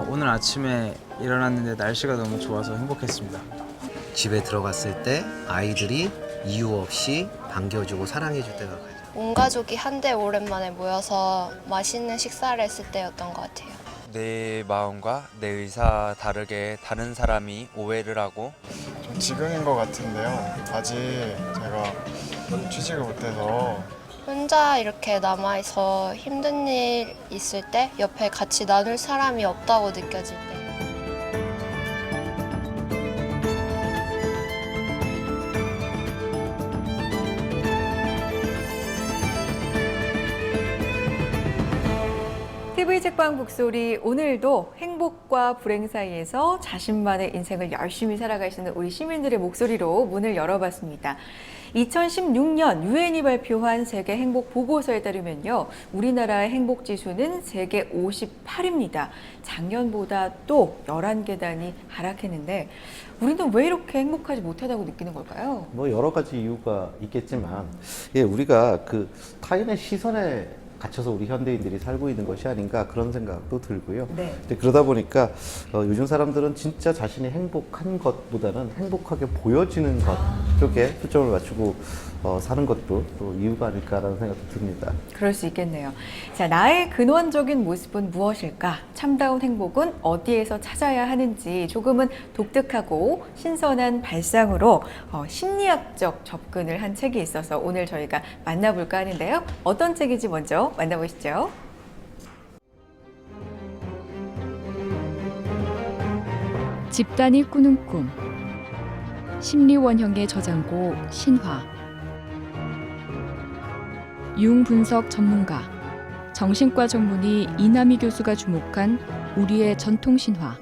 오늘 아침에 일어났는데 날씨가 너무 좋아서 행복했습니다. 집에 들어갔을 때 아이들이 이유 없이 반겨주고 사랑해줄 때가 가장. 온 가족이 한데 오랜만에 모여서 맛있는 식사를 했을 때였던 것 같아요. 내 마음과 내 의사 다르게 다른 사람이 오해를 하고 좀 지금인 것 같은데요. 아직 제가 취직을 못해서 혼자 이렇게 남아있어 힘든 일 있을 때 옆에 같이 나눌 사람이 없다고 느껴질 때. TV 책방 북소리, 오늘도 행복과 불행 사이에서 자신만의 인생을 열심히 살아가시는 우리 시민들의 목소리로 문을 열어봤습니다. 2016년 유엔이 발표한 세계 행복 보고서에 따르면요, 우리나라의 행복 지수는 세계 58입니다. 작년보다 또 11계단이 하락했는데, 우리는 왜 이렇게 행복하지 못하다고 느끼는 걸까요? 뭐 여러 가지 이유가 있겠지만, 우리가 그 타인의 시선에 갇혀서 우리 현대인들이 살고 있는 것이 아닌가 그런 생각도 들고요. 네. 그러다 보니까 요즘 사람들은 진짜 자신이 행복한 것보다는 행복하게 보여지는 것 쪽에 초점을 맞추고 사는 것도 또 이유가 아닐까라는 생각도 듭니다. 그럴 수 있겠네요. 자, 나의 근원적인 모습은 무엇일까? 참다운 행복은 어디에서 찾아야 하는지 조금은 독특하고 신선한 발상으로 심리학적 접근을 한 책이 있어서 오늘 저희가 만나볼까 하는데요. 어떤 책인지 먼저 만나보시죠. 집단이 꾸는 꿈, 심리원형의 저장고 신화. 융 분석 전문가, 정신과 전문의 이남희 교수가 주목한 우리의 전통 신화.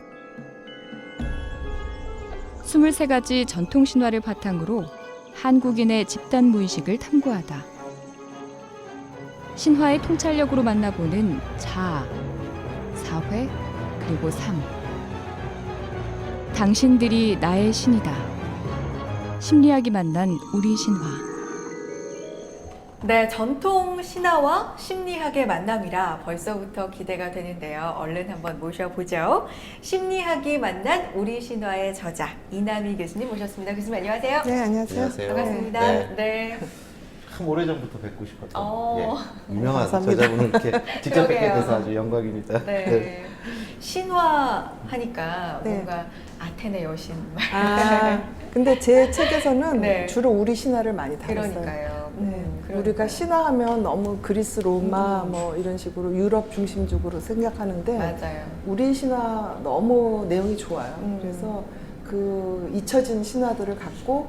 23가지 전통 신화를 바탕으로 한국인의 집단 무의식을 탐구하다. 신화의 통찰력으로 만나보는 자아, 사회, 그리고 삶. 당신들이 나의 신이다. 심리학이 만난 우리 신화. 네, 전통 신화와 심리학의 만남이라 벌써부터 기대가 되는데요. 얼른 한번 모셔보죠. 심리학이 만난 우리 신화의 저자 이남희 교수님 모셨습니다. 교수님 안녕하세요. 네, 안녕하세요. 반갑습니다. 네. 참 오래전부터 뵙고 싶었던 유명한 감사합니다. 저자분을 이렇게 직접 뵙게 그러게요. 돼서 아주 영광입니다. 네. 신화 하니까 네. 뭔가 아테네 여신 근데 제 책에서는 네. 주로 우리 신화를 많이 다뤘어요. 그러니까요. 네. 그러니까요. 우리가 신화하면 너무 그리스, 로마 뭐 이런 식으로 유럽 중심적으로 생각하는데 맞아요. 우리 신화 너무 내용이 좋아요. 음. 그래서 그 잊혀진 신화들을 갖고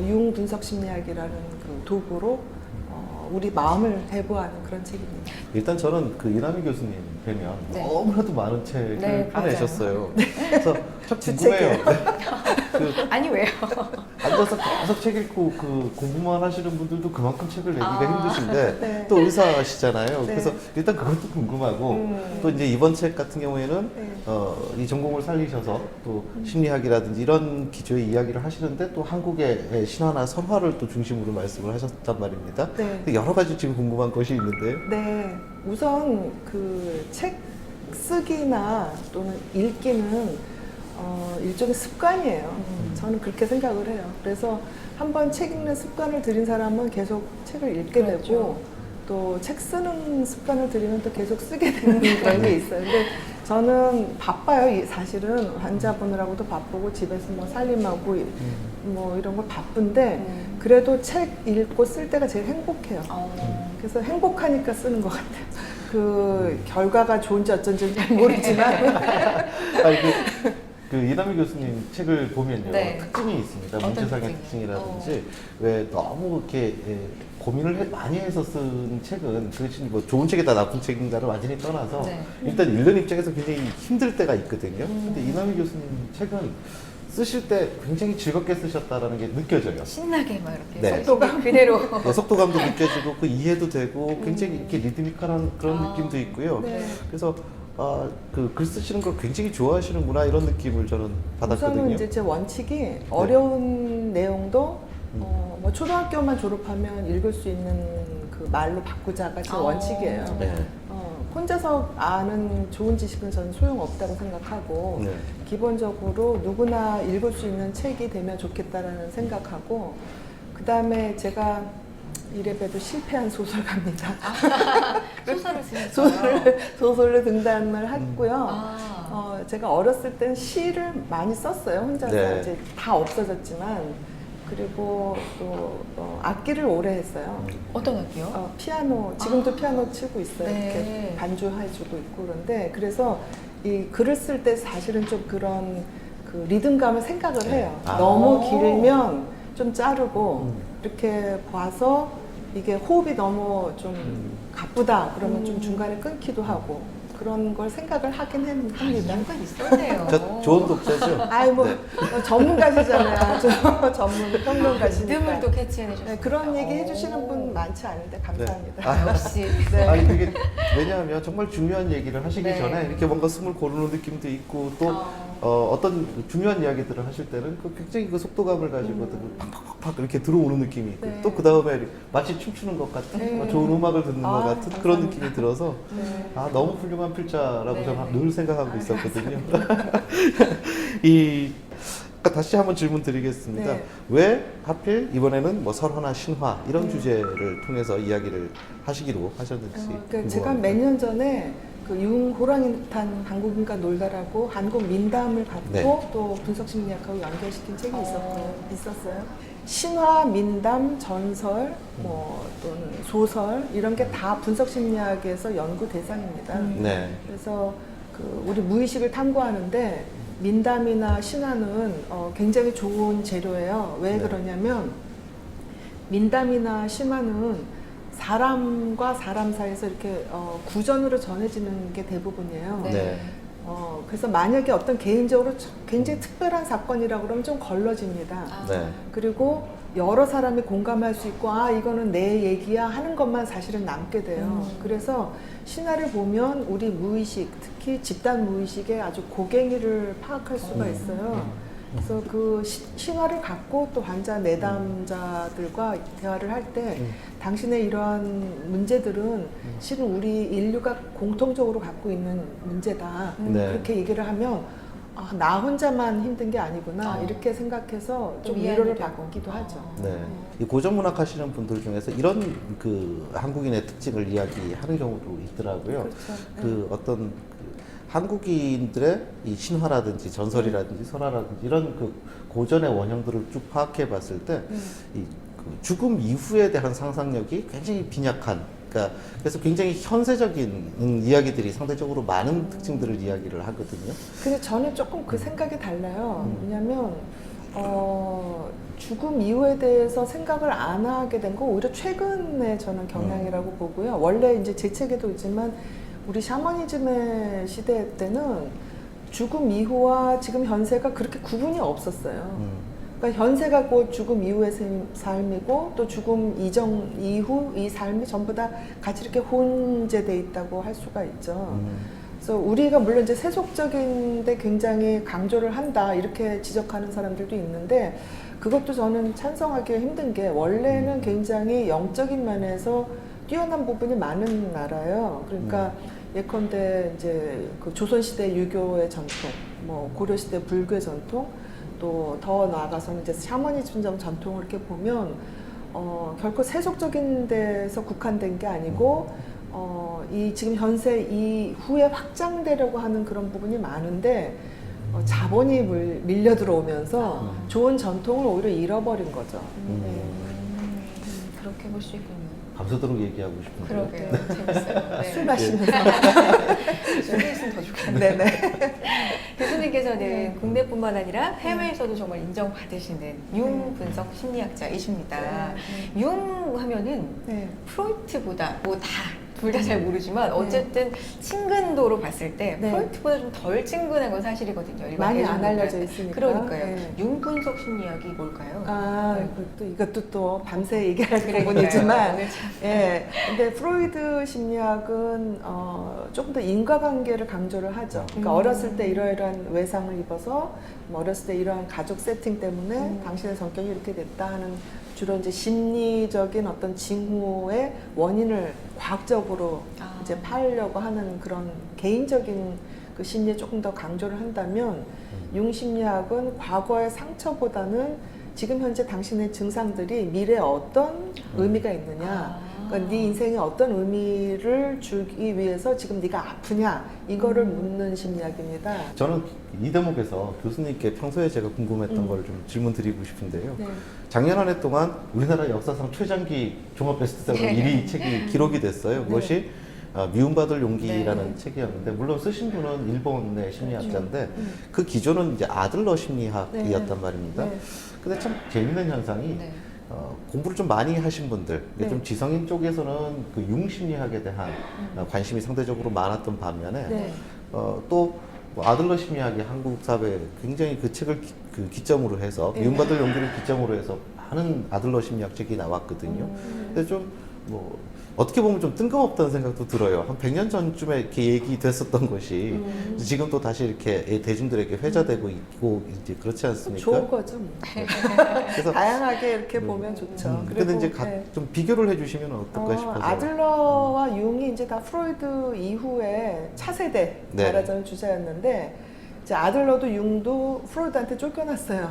융 분석 심리학이라는 그 도구로 우리 마음을 해부하는 그런 책입니다. 일단 저는 그 이남희 교수님 뵈면 네. 너무나도 많은 책을 네, 펴내셨어요. 그래서 참 궁금해요. 그 아니 왜요? 앉아서 계속 책 읽고 그 공부만 하시는 분들도 그만큼 책을 내기가 아, 힘드신데 네. 또 의사시잖아요. 네. 그래서 일단 그것도 궁금하고 또 이제 이번 책 같은 경우에는 네. 이 전공을 살리셔서 또 심리학이라든지 이런 기초의 이야기를 하시는데 또 한국의 신화나 선화를 또 중심으로 말씀을 하셨단 말입니다. 네. 근데 여러 가지 지금 궁금한 것이 있는데요. 네, 우선 그 책 쓰기나 또는 읽기는 일종의 습관이에요. 저는 그렇게 생각을 해요. 그래서 한번 책 읽는 습관을 들인 사람은 계속 책을 읽게 그렇죠. 되고 또 책 쓰는 습관을 들이면 또 계속 쓰게 되는 그런 게 있어요. 근데 저는 바빠요. 사실은 환자 보느라고도 바쁘고 집에서 뭐 살림하고 뭐 이런 걸 바쁜데 그래도 책 읽고 쓸 때가 제일 행복해요. 그래서 행복하니까 쓰는 것 같아요. 그 결과가 좋은지 어쩐지는 잘 모르지만 아니, 그 이남희 교수님 책을 보면요 네. 특징이 있습니다. 어떤 문체상의 특징이요? 특징이라든지 왜 너무 이렇게 고민을 많이 해서 쓴 책은 그것이 뭐 좋은 책이다 나쁜 책인가를 완전히 떠나서 네. 일단 읽는 입장에서 굉장히 힘들 때가 있거든요. 근데 이남희 교수님 책은 쓰실 때 굉장히 즐겁게 쓰셨다라는 게 느껴져요. 신나게 막 이렇게 네. 속도감 그대로. 네, 속도감도 느껴지고 그 이해도 되고 굉장히 이렇게 리드미컬한 그런 느낌도 있고요. 네. 그래서 그 글 쓰시는 걸 굉장히 좋아하시는구나 이런 느낌을 저는 받았거든요. 우선은 이제 제 원칙이 어려운 내용도 뭐 초등학교만 졸업하면 읽을 수 있는 그 말로 바꾸자가 제 원칙이에요. 네. 혼자서 아는 좋은 지식은 저는 소용없다고 생각하고 네. 기본적으로 누구나 읽을 수 있는 책이 되면 좋겠다라는 생각하고 그 다음에 제가 이래봬도 실패한 소설가입니다. 소설을 쓰셨어요. 소설로 등단을 했고요. 아. 제가 어렸을 땐 시를 많이 썼어요. 혼자서 네. 이제 다 없어졌지만 그리고 또 악기를 오래 했어요. 어떤 악기요? 피아노 지금도 피아노 치고 있어요. 네. 이렇게 반주해주고 있고 그런데 그래서 이 글을 쓸 때 사실은 좀 그런 그 리듬감을 생각을 해요. 너무 길면 좀 자르고 이렇게 봐서 이게 호흡이 너무 좀 가쁘다 그러면 좀 중간에 끊기도 하고 그런 걸 생각을 하긴 합니다. 이유가 있었네요. 저 좋은 독자죠. 아이 뭐 전문가시잖아요. 전문 평론가시니까. 리듬을 또 캐치해내셨어요. 네, 그런 얘기 해주시는 분 많지 않은데 감사합니다. 아, 역시. 네. 아니 그게 왜냐하면 정말 중요한 얘기를 하시기 네. 전에 이렇게 뭔가 숨을 고르는 느낌도 있고 또 어떤 중요한 이야기들을 하실 때는 그 굉장히 그 속도감을 가지고 팍팍팍 이렇게 들어오는 느낌이 있고 네. 또 그 다음에 마치 춤추는 것 같은 좋은 음악을 듣는 것 같은 그런 감사합니다. 느낌이 들어서 네. 너무 훌륭한 필자라고 네. 저는 늘 생각하고 있었거든요. 다시 한번 질문 드리겠습니다. 네. 왜 하필 이번에는 뭐 설화나 신화 이런 주제를 통해서 이야기를 하시기로 하셨는지. 그러니까 제가 궁금합니다. 몇 년 전에 그 유흥호랑이 탄 한국인과 놀다라고 한국 민담을 갖고 네. 또 분석심리학하고 연결시킨 책이 있었어요. 신화, 민담, 전설, 뭐 또는 소설 이런 게 다 분석심리학에서 연구 대상입니다. 네. 그래서 그 우리 무의식을 탐구하는데 민담이나 신화는 굉장히 좋은 재료예요. 왜 네. 그러냐면 민담이나 신화는 사람과 사람 사이에서 이렇게 구전으로 전해지는 게 대부분이에요. 네. 그래서 만약에 어떤 개인적으로 굉장히 특별한 사건이라고 그러면 좀 걸러집니다. 네. 그리고 여러 사람이 공감할 수 있고 이거는 내 얘기야 하는 것만 사실은 남게 돼요. 그래서 신화를 보면 우리 무의식, 특히 집단 무의식의 아주 고갱이를 파악할 수가 있어요. 그래서 그 신화를 갖고 또 환자 내담자들과 대화를 할 때 당신의 이러한 문제들은 실은 우리 인류가 공통적으로 갖고 있는 문제다. 네. 그렇게 얘기를 하면 나 혼자만 힘든 게 아니구나 이렇게 생각해서 좀 위로를 받기도 하죠. 네. 이 고전 문학 하시는 분들 중에서 이런 그 한국인의 특징을 이야기하는 경우도 있더라고요. 그렇죠. 그 어떤 그 한국인들의 이 신화라든지 전설이라든지 설화라든지 이런 그 고전의 원형들을 쭉 파악해 봤을 때 이 그 죽음 이후에 대한 상상력이 굉장히 빈약한 그러니까 그래서 굉장히 현세적인 이야기들이 상대적으로 많은 특징들을 이야기를 하거든요. 근데 저는 조금 그 생각이 달라요. 왜냐하면 죽음 이후에 대해서 생각을 안 하게 된 거 오히려 최근에 저는 경향이라고 보고요. 원래 이제 제 책에도 있지만 우리 샤머니즘의 시대 때는 죽음 이후와 지금 현세가 그렇게 구분이 없었어요. 그러니까 현세가 곧 죽음 이후의 삶이고 또 죽음 이후 이 삶이 전부 다 같이 이렇게 혼재돼 있다고 할 수가 있죠. 그래서 우리가 물론 이제 세속적인데 굉장히 강조를 한다 이렇게 지적하는 사람들도 있는데 그것도 저는 찬성하기 힘든 게 원래는 굉장히 영적인 면에서 뛰어난 부분이 많은 나라예요. 그러니까 예컨대 이제 그 조선시대 유교의 전통, 뭐 고려시대 불교의 전통, 또 더 나아가서는 이제 샤머니즘 전통을 이렇게 보면 결코 세속적인 데서 국한된 게 아니고 이 지금 현세 이후에 확장되려고 하는 그런 부분이 많은데 자본이 밀려 들어오면서 좋은 전통을 오히려 잃어버린 거죠. 그렇게 볼 수 있군요. 밤새도록 얘기하고 싶은데. 그러게요. 재밌어요. 네. 술 마시면서 술이 있으면 더 좋겠네요. 네네. 교수님 교수님께서는 네. 국내뿐만 아니라 해외에서도 정말 인정받으시는 융 분석 심리학자이십니다. 융 하면은 네. 프로이트보다 뭐 다 둘 다 잘 모르지만 어쨌든 친근도로 봤을 때 네. 프로이트보다 좀 덜 친근한 건 사실이거든요. 일반 많이 안 대중분들한테. 알려져 있으니까. 그러니까요. 네. 융 분석 심리학이 뭘까요? 아, 이것도 또 밤새 얘기할 그러니까요. 부분이지만, 오늘 참. 예. 근데 프로이드 심리학은 조금 더 인과관계를 강조를 하죠. 그러니까 어렸을 때 이러이러한 외상을 입어서, 뭐 어렸을 때 이러한 가족 세팅 때문에 당신의 성격이 이렇게 됐다 하는 주로 이제 심리적인 어떤 징후의 원인을 과학적으로 이제 파려고 하는 그런 개인적인 그 심리에 조금 더 강조를 한다면 융심리학은 과거의 상처보다는 지금 현재 당신의 증상들이 미래에 어떤 의미가 있느냐, 그러니까 네 인생에 어떤 의미를 주기 위해서 지금 네가 아프냐 이거를 묻는 심리학입니다. 저는 이 대목에서 교수님께 평소에 제가 궁금했던 걸 좀 질문 드리고 싶은데요. 네. 작년 한 해 동안 우리나라 역사상 최장기 종합 베스트셀러 1위 책이 기록이 됐어요. 그것이 미움받을 용기라는 네. 책이었는데, 물론 쓰신 분은 일본의 심리학자인데 그 기조는 이제 아들러 심리학이었단 말입니다. 네. 근데 참 재밌는 현상이 네. 공부를 좀 많이 하신 분들, 네. 좀 지성인 쪽에서는 그 융심리학에 대한 관심이 상대적으로 많았던 반면에 네. 또 뭐 아들러 심리학이 한국 사회에 굉장히 그 책을 기점으로 해서 미움받을 용기를 기점으로 해서 많은 아들러 심리학 책이 나왔거든요. 근데 좀 뭐 어떻게 보면 좀 뜬금없다는 생각도 들어요. 한 100년 전쯤에 이렇게 얘기됐었던 것이 지금 또 다시 이렇게 대중들에게 회자되고 있고 이제 그렇지 않습니까? 좋은 거죠. 뭐. 그래서 다양하게 이렇게 보면 좋죠. 근데 이제 네. 좀 비교를 해주시면 어떨까 싶어서. 아들러와 융이 이제 다 프로이드 이후에 차세대 네. 말하자면 주자였는데, 이제 아들러도 융도 프로이드한테 쫓겨났어요.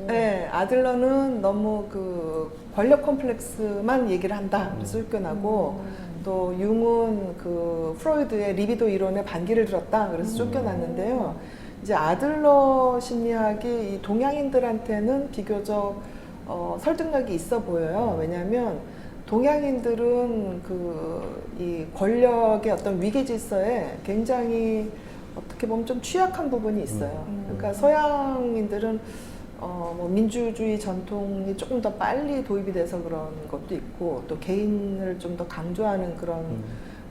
네, 아들러는 너무 그 권력 컴플렉스만 얘기를 한다. 그래서 쫓겨나고, 또 융은 그 프로이드의 리비도 이론에 반기를 들었다. 그래서 쫓겨났는데요. 이제 아들러 심리학이 이 동양인들한테는 비교적 설득력이 있어 보여요. 왜냐하면 동양인들은 그 이 권력의 어떤 위계 질서에 굉장히 어떻게 보면 좀 취약한 부분이 있어요. 그러니까 서양인들은 뭐 민주주의 전통이 조금 더 빨리 도입이 돼서 그런 것도 있고, 또 개인을 좀 더 강조하는 그런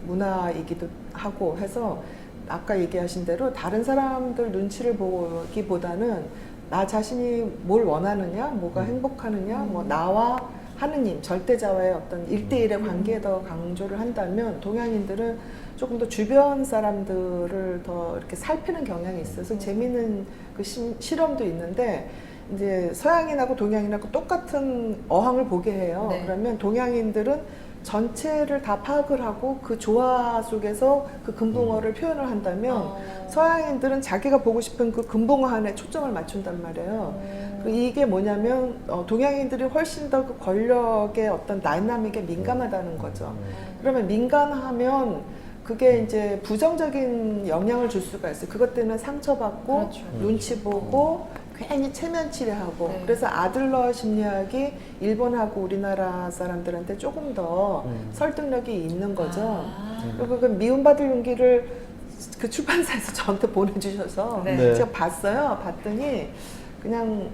문화이기도 하고 해서, 아까 얘기하신 대로 다른 사람들 눈치를 보기보다는 나 자신이 뭘 원하느냐, 뭐가 행복하느냐, 뭐 나와 하느님, 절대자와의 어떤 1대1의 관계에 더 강조를 한다면, 동양인들은 조금 더 주변 사람들을 더 이렇게 살피는 경향이 있어서 재미있는 그 실험도 있는데, 이제 서양인하고 동양인하고 똑같은 어항을 보게 해요. 네. 그러면 동양인들은 전체를 다 파악을 하고 그 조화 속에서 그 금붕어를 표현을 한다면, 서양인들은 자기가 보고 싶은 그 금붕어 안에 초점을 맞춘단 말이에요. 이게 뭐냐면 동양인들이 훨씬 더 그 권력의 어떤 다이나믹에 민감하다는 거죠. 그러면 민감하면 그게 이제 부정적인 영향을 줄 수가 있어요. 그것 때문에 상처받고, 그렇죠. 눈치 보고 괜히 체면치레하고. 네. 그래서 아들러 심리학이 일본하고 우리나라 사람들한테 조금 더 설득력이 있는 거죠. 그리고 그 미움받을 용기를 그 출판사에서 저한테 보내주셔서 네. 제가 봤어요. 봤더니 그냥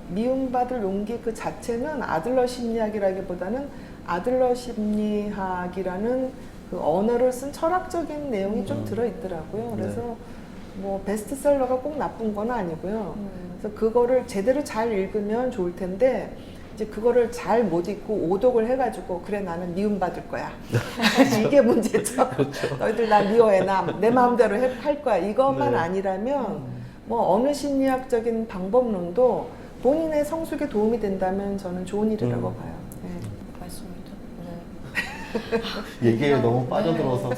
미움받을 용기 그 자체는 아들러 심리학이라기보다는 아들러 심리학이라는 그 언어를 쓴 철학적인 내용이 좀 들어있더라고요. 그래서 뭐 베스트셀러가 꼭 나쁜 건 아니고요. 그래서 그거를 제대로 잘 읽으면 좋을 텐데, 이제 그거를 잘 못 읽고 오독을 해가지고, 그래 나는 미움받을 거야. 이게 문제죠. 너희들 나 미워해. 내 마음대로 할 거야. 이것만 아니라면 뭐 어느 심리학적인 방법론도 본인의 성숙에 도움이 된다면 저는 좋은 일이라고 봐요. 네. 맞습니다. 얘기에 너무 빠져들어서.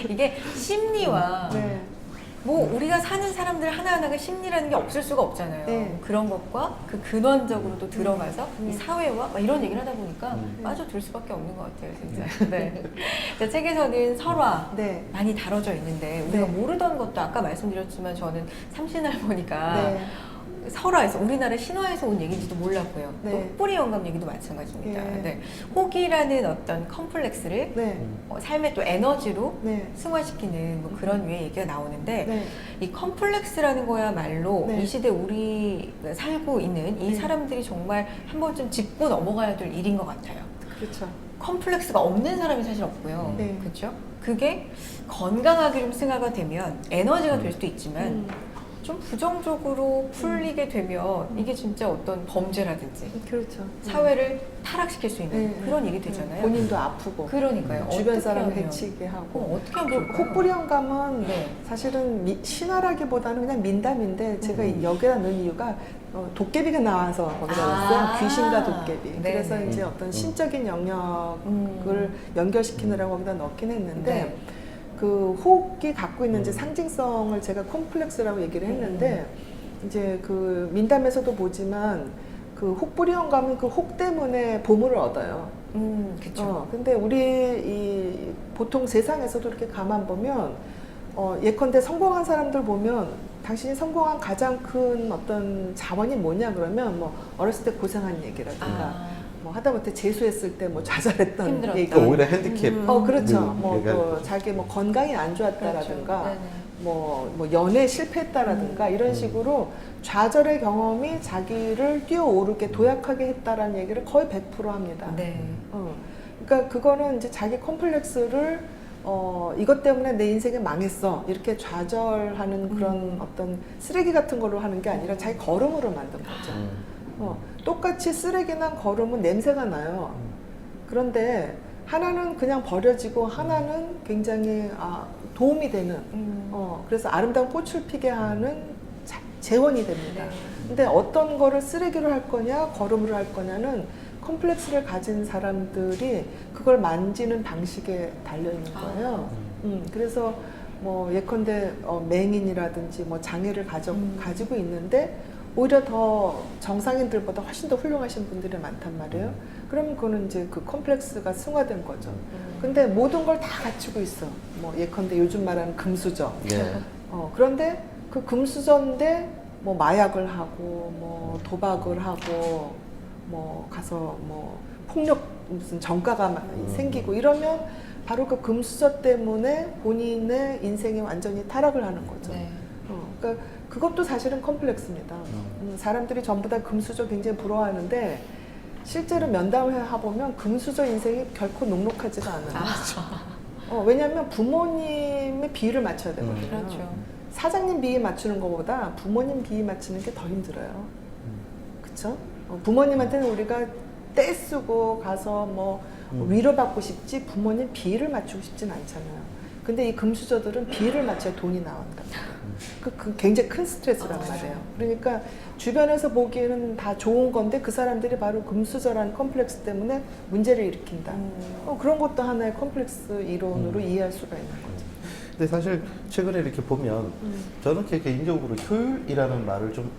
이게 심리와 네. 뭐 우리가 사는 사람들 하나하나가 심리라는 게 없을 수가 없잖아요. 네. 그런 것과 그 근원적으로 또 들어가서 이 사회와 막 이런 얘기를 하다 보니까 빠져들 수밖에 없는 것 같아요, 진짜. 네. 자, 책에서는 설화 네. 많이 다뤄져 있는데, 우리가 네. 모르던 것도 아까 말씀드렸지만 저는 삼신할머니가 네. 설화에서 우리나라 신화에서 온 얘기인지도 몰랐고요. 또 네. 뿌리 영감 얘기도 마찬가지입니다. 예. 네. 혹이라는 어떤 컴플렉스를 네. 삶의 또 에너지로 네. 승화시키는 뭐 그런 류의 얘기가 나오는데 네. 이 컴플렉스라는 거야말로 네. 이 시대 우리가 살고 있는 이 네. 사람들이 정말 한 번쯤 짚고 넘어가야 될 일인 것 같아요. 그렇죠. 컴플렉스가 없는 사람이 사실 없고요. 네. 그렇죠? 그게 건강하게 좀 승화가 되면 에너지가 될 수도 있지만 좀 부정적으로 풀리게 되면 이게 진짜 어떤 범죄라든지 그렇죠. 사회를 타락시킬 수 있는 네. 그런 일이 되잖아요. 본인도 아프고 그러니까요. 주변 어떻게 사람을 하면, 해치게 하고. 어떻게 하면 그 좋을까요? 혹부리 영감은 네. 사실은 신화라기보다는 그냥 민담인데 제가 여기다 넣은 이유가 도깨비가 나와서 거기다 넣었어요. 귀신과 도깨비. 네, 그래서 네. 이제 어떤 신적인 영역을 연결시키느라고 거기다 넣긴 했는데 네. 그 혹이 갖고 있는 이제 상징성을 제가 콤플렉스라고 얘기를 했는데 이제 그 민담에서도 보지만 그 혹부리 영감은 그 혹 때문에 보물을 얻어요. 그렇죠. 근데 우리 이 보통 세상에서도 이렇게 가만 보면 예컨대 성공한 사람들 보면 당신이 성공한 가장 큰 어떤 자원이 뭐냐 그러면 뭐 어렸을 때 고생한 얘기라든가 뭐 하다못해 재수했을 때 뭐 좌절했던 힘들었다. 얘기. 그러니까 오히려 핸디캡. 그렇죠. 뭐 얘기할 또 자기 뭐 건강이 안 좋았다라든가 그렇죠. 네네. 뭐 연애에 실패했다라든가 이런 식으로 좌절의 경험이 자기를 뛰어오르게 도약하게 했다라는 얘기를 거의 100% 합니다. 네. 그러니까 그거는 이제 자기 컴플렉스를 이것 때문에 내 인생이 망했어 이렇게 좌절하는 그런 어떤 쓰레기 같은 걸로 하는 게 아니라 자기 걸음으로 만든 거죠. 똑같이 쓰레기나 걸음은 냄새가 나요. 그런데 하나는 그냥 버려지고 하나는 굉장히 도움이 되는 그래서 아름다운 꽃을 피게 하는 재원이 됩니다. 근데 어떤 거를 쓰레기로 할 거냐 걸음으로 할 거냐는 컴플렉스를 가진 사람들이 그걸 만지는 방식에 달려 있는 거예요. 그래서 뭐 예컨대 맹인이라든지 뭐 장애를 가지고 있는데 오히려 더 정상인들보다 훨씬 더 훌륭하신 분들이 많단 말이에요. 그러면 그거는 이제 그 컴플렉스가 승화된 거죠. 근데 모든 걸 다 갖추고 있어. 뭐 예컨대 요즘 말하는 금수저. 네. 그런데 그 금수저인데 뭐 마약을 하고 뭐 도박을 하고 뭐 가서 뭐 폭력 무슨 정가가 생기고 이러면 바로 그 금수저 때문에 본인의 인생이 완전히 타락을 하는 거죠. 네. 그러니까 그것도 사실은 컴플렉스입니다. 사람들이 전부 다 금수저 굉장히 부러워하는데 실제로 면담을 해보면 금수저 인생이 결코 녹록하지가 않아요. 왜냐하면 부모님의 비위를 맞춰야 되거든요. 그렇죠. 사장님 비위 맞추는 것보다 부모님 비위 맞추는 게 더 힘들어요. 그렇죠? 부모님한테는 우리가 떼쓰고 가서 뭐 위로받고 싶지 부모님 비위를 맞추고 싶진 않잖아요. 근데 이 금수저들은 비위를 맞춰야 돈이 나온다. 그 굉장히 큰 스트레스란 말이에요. 그러니까 주변에서 보기에는 다 좋은 건데 그 사람들이 바로 금수저라는 컴플렉스 때문에 문제를 일으킨다. 그런 것도 하나의 컴플렉스 이론으로 이해할 수가 있는 거죠. 근데 사실 최근에 이렇게 보면 저는 개인적으로 효율이라는 말을 좀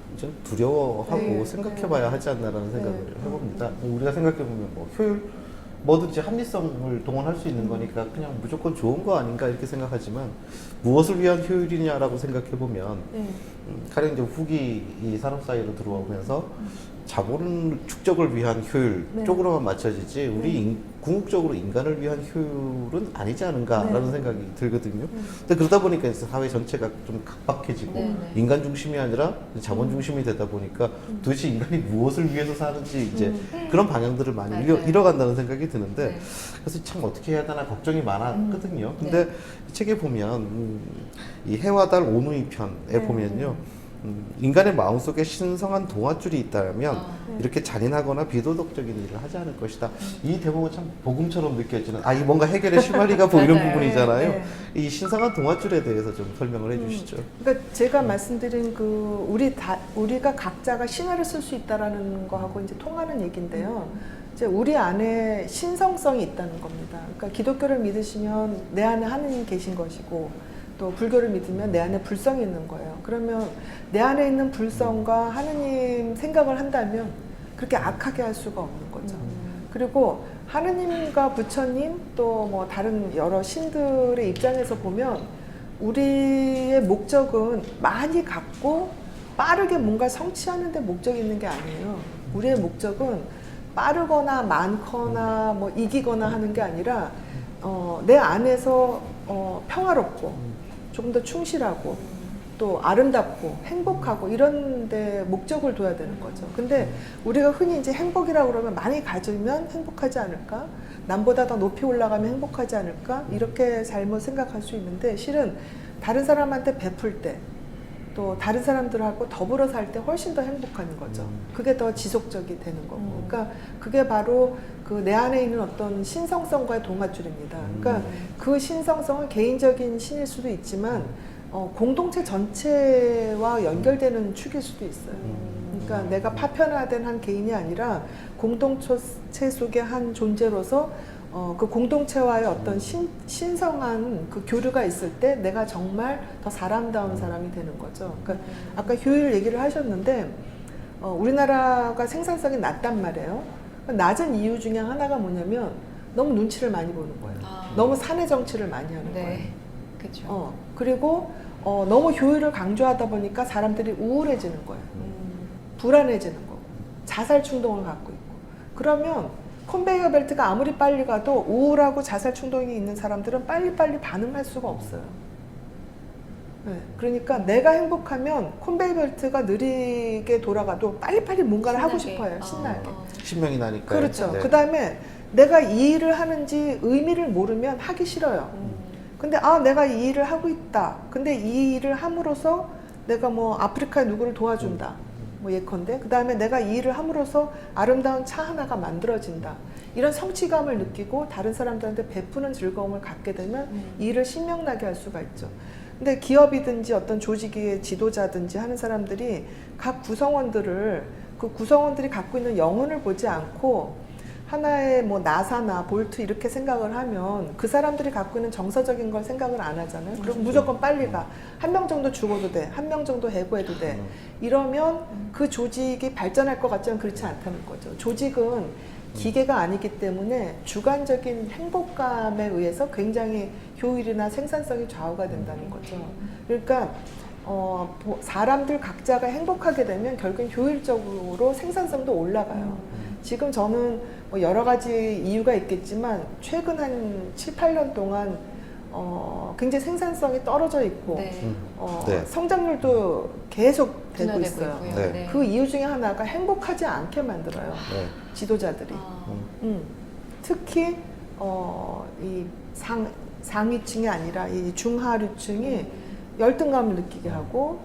두려워하고 네. 생각해봐야 하지 않나라는 생각을 해봅니다. 우리가 생각해보면 뭐 효율 뭐든지 합리성을 동원할 수 있는 거니까 그냥 무조건 좋은 거 아닌가 이렇게 생각하지만 무엇을 위한 효율이냐라고 생각해보면 가령 이제 후기 이 산업 사이로 들어오면서 자본 축적을 위한 효율 쪽으로만 맞춰지지 우리 궁극적으로 인간을 위한 효율은 아니지 않은가라는 생각이 들거든요. 근데 그러다 보니까 이제 사회 전체가 좀 각박해지고 인간 중심이 아니라 자본 중심이 되다 보니까 도대체 인간이 무엇을 위해서 사는지 이제 그런 방향들을 많이 잃어간다는 생각이 드는데 그래서 참 어떻게 해야 되나 걱정이 많았거든요. 근데 이 책에 보면 이 해와 달 오누이 편에 보면요. 인간의 마음속에 신성한 동화줄이 있다면 이렇게 잔인하거나 비도덕적인 일을 하지 않을 것이다. 이 대목은 참 복음처럼 느껴지는 이게 뭔가 해결의 시발리가 보이는 부분이잖아요. 이 신성한 동화줄에 대해서 좀 설명을 해주시죠. 그러니까 제가 말씀드린 그 우리가 각자가 신화를 쓸 수 있다라는 거하고 이제 통하는 얘기인데요. 이제 우리 안에 신성성이 있다는 겁니다. 그러니까 기독교를 믿으시면 내 안에 하느님 계신 것이고 또 불교를 믿으면 내 안에 불성이 있는 거예요. 그러면 내 안에 있는 불성과 하느님 생각을 한다면 그렇게 악하게 할 수가 없는 거죠. 그리고 하느님과 부처님 또 뭐 다른 여러 신들의 입장에서 보면 우리의 목적은 많이 갖고 빠르게 뭔가 성취하는 데 목적이 있는 게 아니에요. 우리의 목적은 빠르거나 많거나 뭐 이기거나 하는 게 아니라 내 안에서 평화롭고 조금 더 충실하고 또 아름답고 행복하고 이런 데 목적을 둬야 되는 거죠. 근데 우리가 흔히 이제 행복이라고 그러면 많이 가지면 행복하지 않을까? 남보다 더 높이 올라가면 행복하지 않을까? 이렇게 잘못 생각할 수 있는데 실은 다른 사람한테 베풀 때 또 다른 사람들하고 더불어 살 때 훨씬 더 행복한 거죠. 그게 더 지속적이 되는 거고. 그러니까 그게 바로 그 내 안에 있는 어떤 신성성과의 동아줄입니다. 그러니까 그 신성성은 개인적인 신일 수도 있지만 공동체 전체와 연결되는 축일 수도 있어요. 그러니까 내가 파편화된 한 개인이 아니라 공동체 속의 한 존재로서 그 공동체와의 어떤 신성한 그 교류가 있을 때 내가 정말 더 사람다운 사람이 되는 거죠. 그러니까 아까 효율 얘기를 하셨는데 우리나라가 생산성이 낮단 말이에요. 낮은 이유 중에 하나가 뭐냐면 너무 눈치를 많이 보는 거예요. 너무 사내 정치를 많이 하는 거예요. 그렇죠. 그리고 너무 효율을 강조하다 보니까 사람들이 우울해지는 거예요. 불안해지는 거고 자살 충동을 갖고 있고 그러면 컨베이어 벨트가 아무리 빨리 가도 우울하고 자살 충동이 있는 사람들은 빨리빨리 반응할 수가 없어요. 네, 그러니까 내가 행복하면 컨베이어 벨트가 느리게 돌아가도 빨리빨리 뭔가를 하고 싶어요. 신나게. 신명이 나니까. 그렇죠. 네. 그 다음에 내가 이 일을 하는지 의미를 모르면 하기 싫어요. 근데 내가 이 일을 하고 있다. 근데 이 일을 함으로써 내가 뭐 아프리카에 누구를 도와준다. 뭐 예컨대. 그 다음에 내가 이 일을 함으로써 아름다운 차 하나가 만들어진다. 이런 성취감을 느끼고 다른 사람들한테 베푸는 즐거움을 갖게 되면 이 일을 신명나게 할 수가 있죠. 근데 기업이든지 어떤 조직의 지도자든지 하는 사람들이 각 구성원들을 그 구성원들이 갖고 있는 영혼을 보지 않고 하나의 뭐 나사나 볼트 이렇게 생각을 하면 그 사람들이 갖고 있는 정서적인 걸 생각을 안 하잖아요. 그럼 무조건 빨리 가. 한 명 정도 죽어도 돼. 한 명 정도 해고해도 돼. 이러면 그 조직이 발전할 것 같지만 그렇지 않다는 거죠. 조직은 기계가 아니기 때문에 주관적인 행복감에 의해서 굉장히 효율이나 생산성이 좌우가 된다는 거죠. 그러니까 사람들 각자가 행복하게 되면 결국엔 효율적으로 생산성도 올라가요. 지금 저는 뭐 여러 가지 이유가 있겠지만 최근 한 7, 8년 동안 굉장히 생산성이 떨어져 있고 네. 성장률도 계속 되고 있어요. 네. 그 이유 중에 하나가 행복하지 않게 만들어요. 네. 지도자들이. 특히 이 상위층이 아니라 이 중하류층이 열등감을 느끼게 하고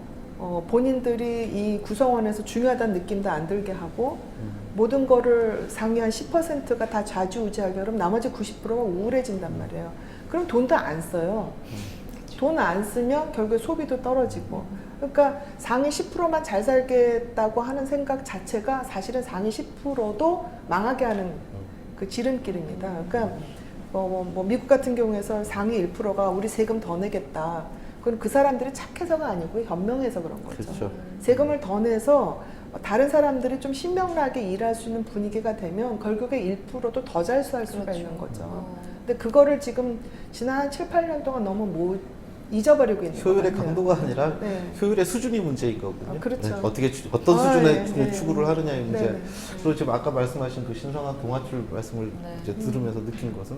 본인들이 이 구성원에서 중요하다는 느낌도 안 들게 하고 모든 거를 상위 한 10%가 다 좌지우지하게 그러면 나머지 90%가 우울해진단 말이에요. 그럼 돈도 안 써요. 돈 안 쓰면 결국에 소비도 떨어지고. 그러니까 상위 10%만 잘 살겠다고 하는 생각 자체가 사실은 상위 10%도 망하게 하는 그 지름길입니다. 그러니까 뭐 미국 같은 경우에서 상위 1%가 우리 세금 더 내겠다. 그건 그 사람들이 착해서가 아니고 현명해서 그런 거죠. 그렇죠. 세금을 더 내서 다른 사람들이 좀 신명나게 일할 수 있는 분위기가 되면 결국에 1%도 더 잘 살 수가 있는 거죠. 근데 그거를 지금 지난 한 7, 8년 동안 너무 잊어버리고 있는 거예요. 효율의 강도가 아니라 네. 효율의 수준이 문제인 거군요. 그렇죠. 네. 어떻게 어떤 수준의 네. 추구를 하느냐의 문제. 네. 그리고 지금 아까 말씀하신 그 신성한 동아줄 말씀을 이제 들으면서 느낀 것은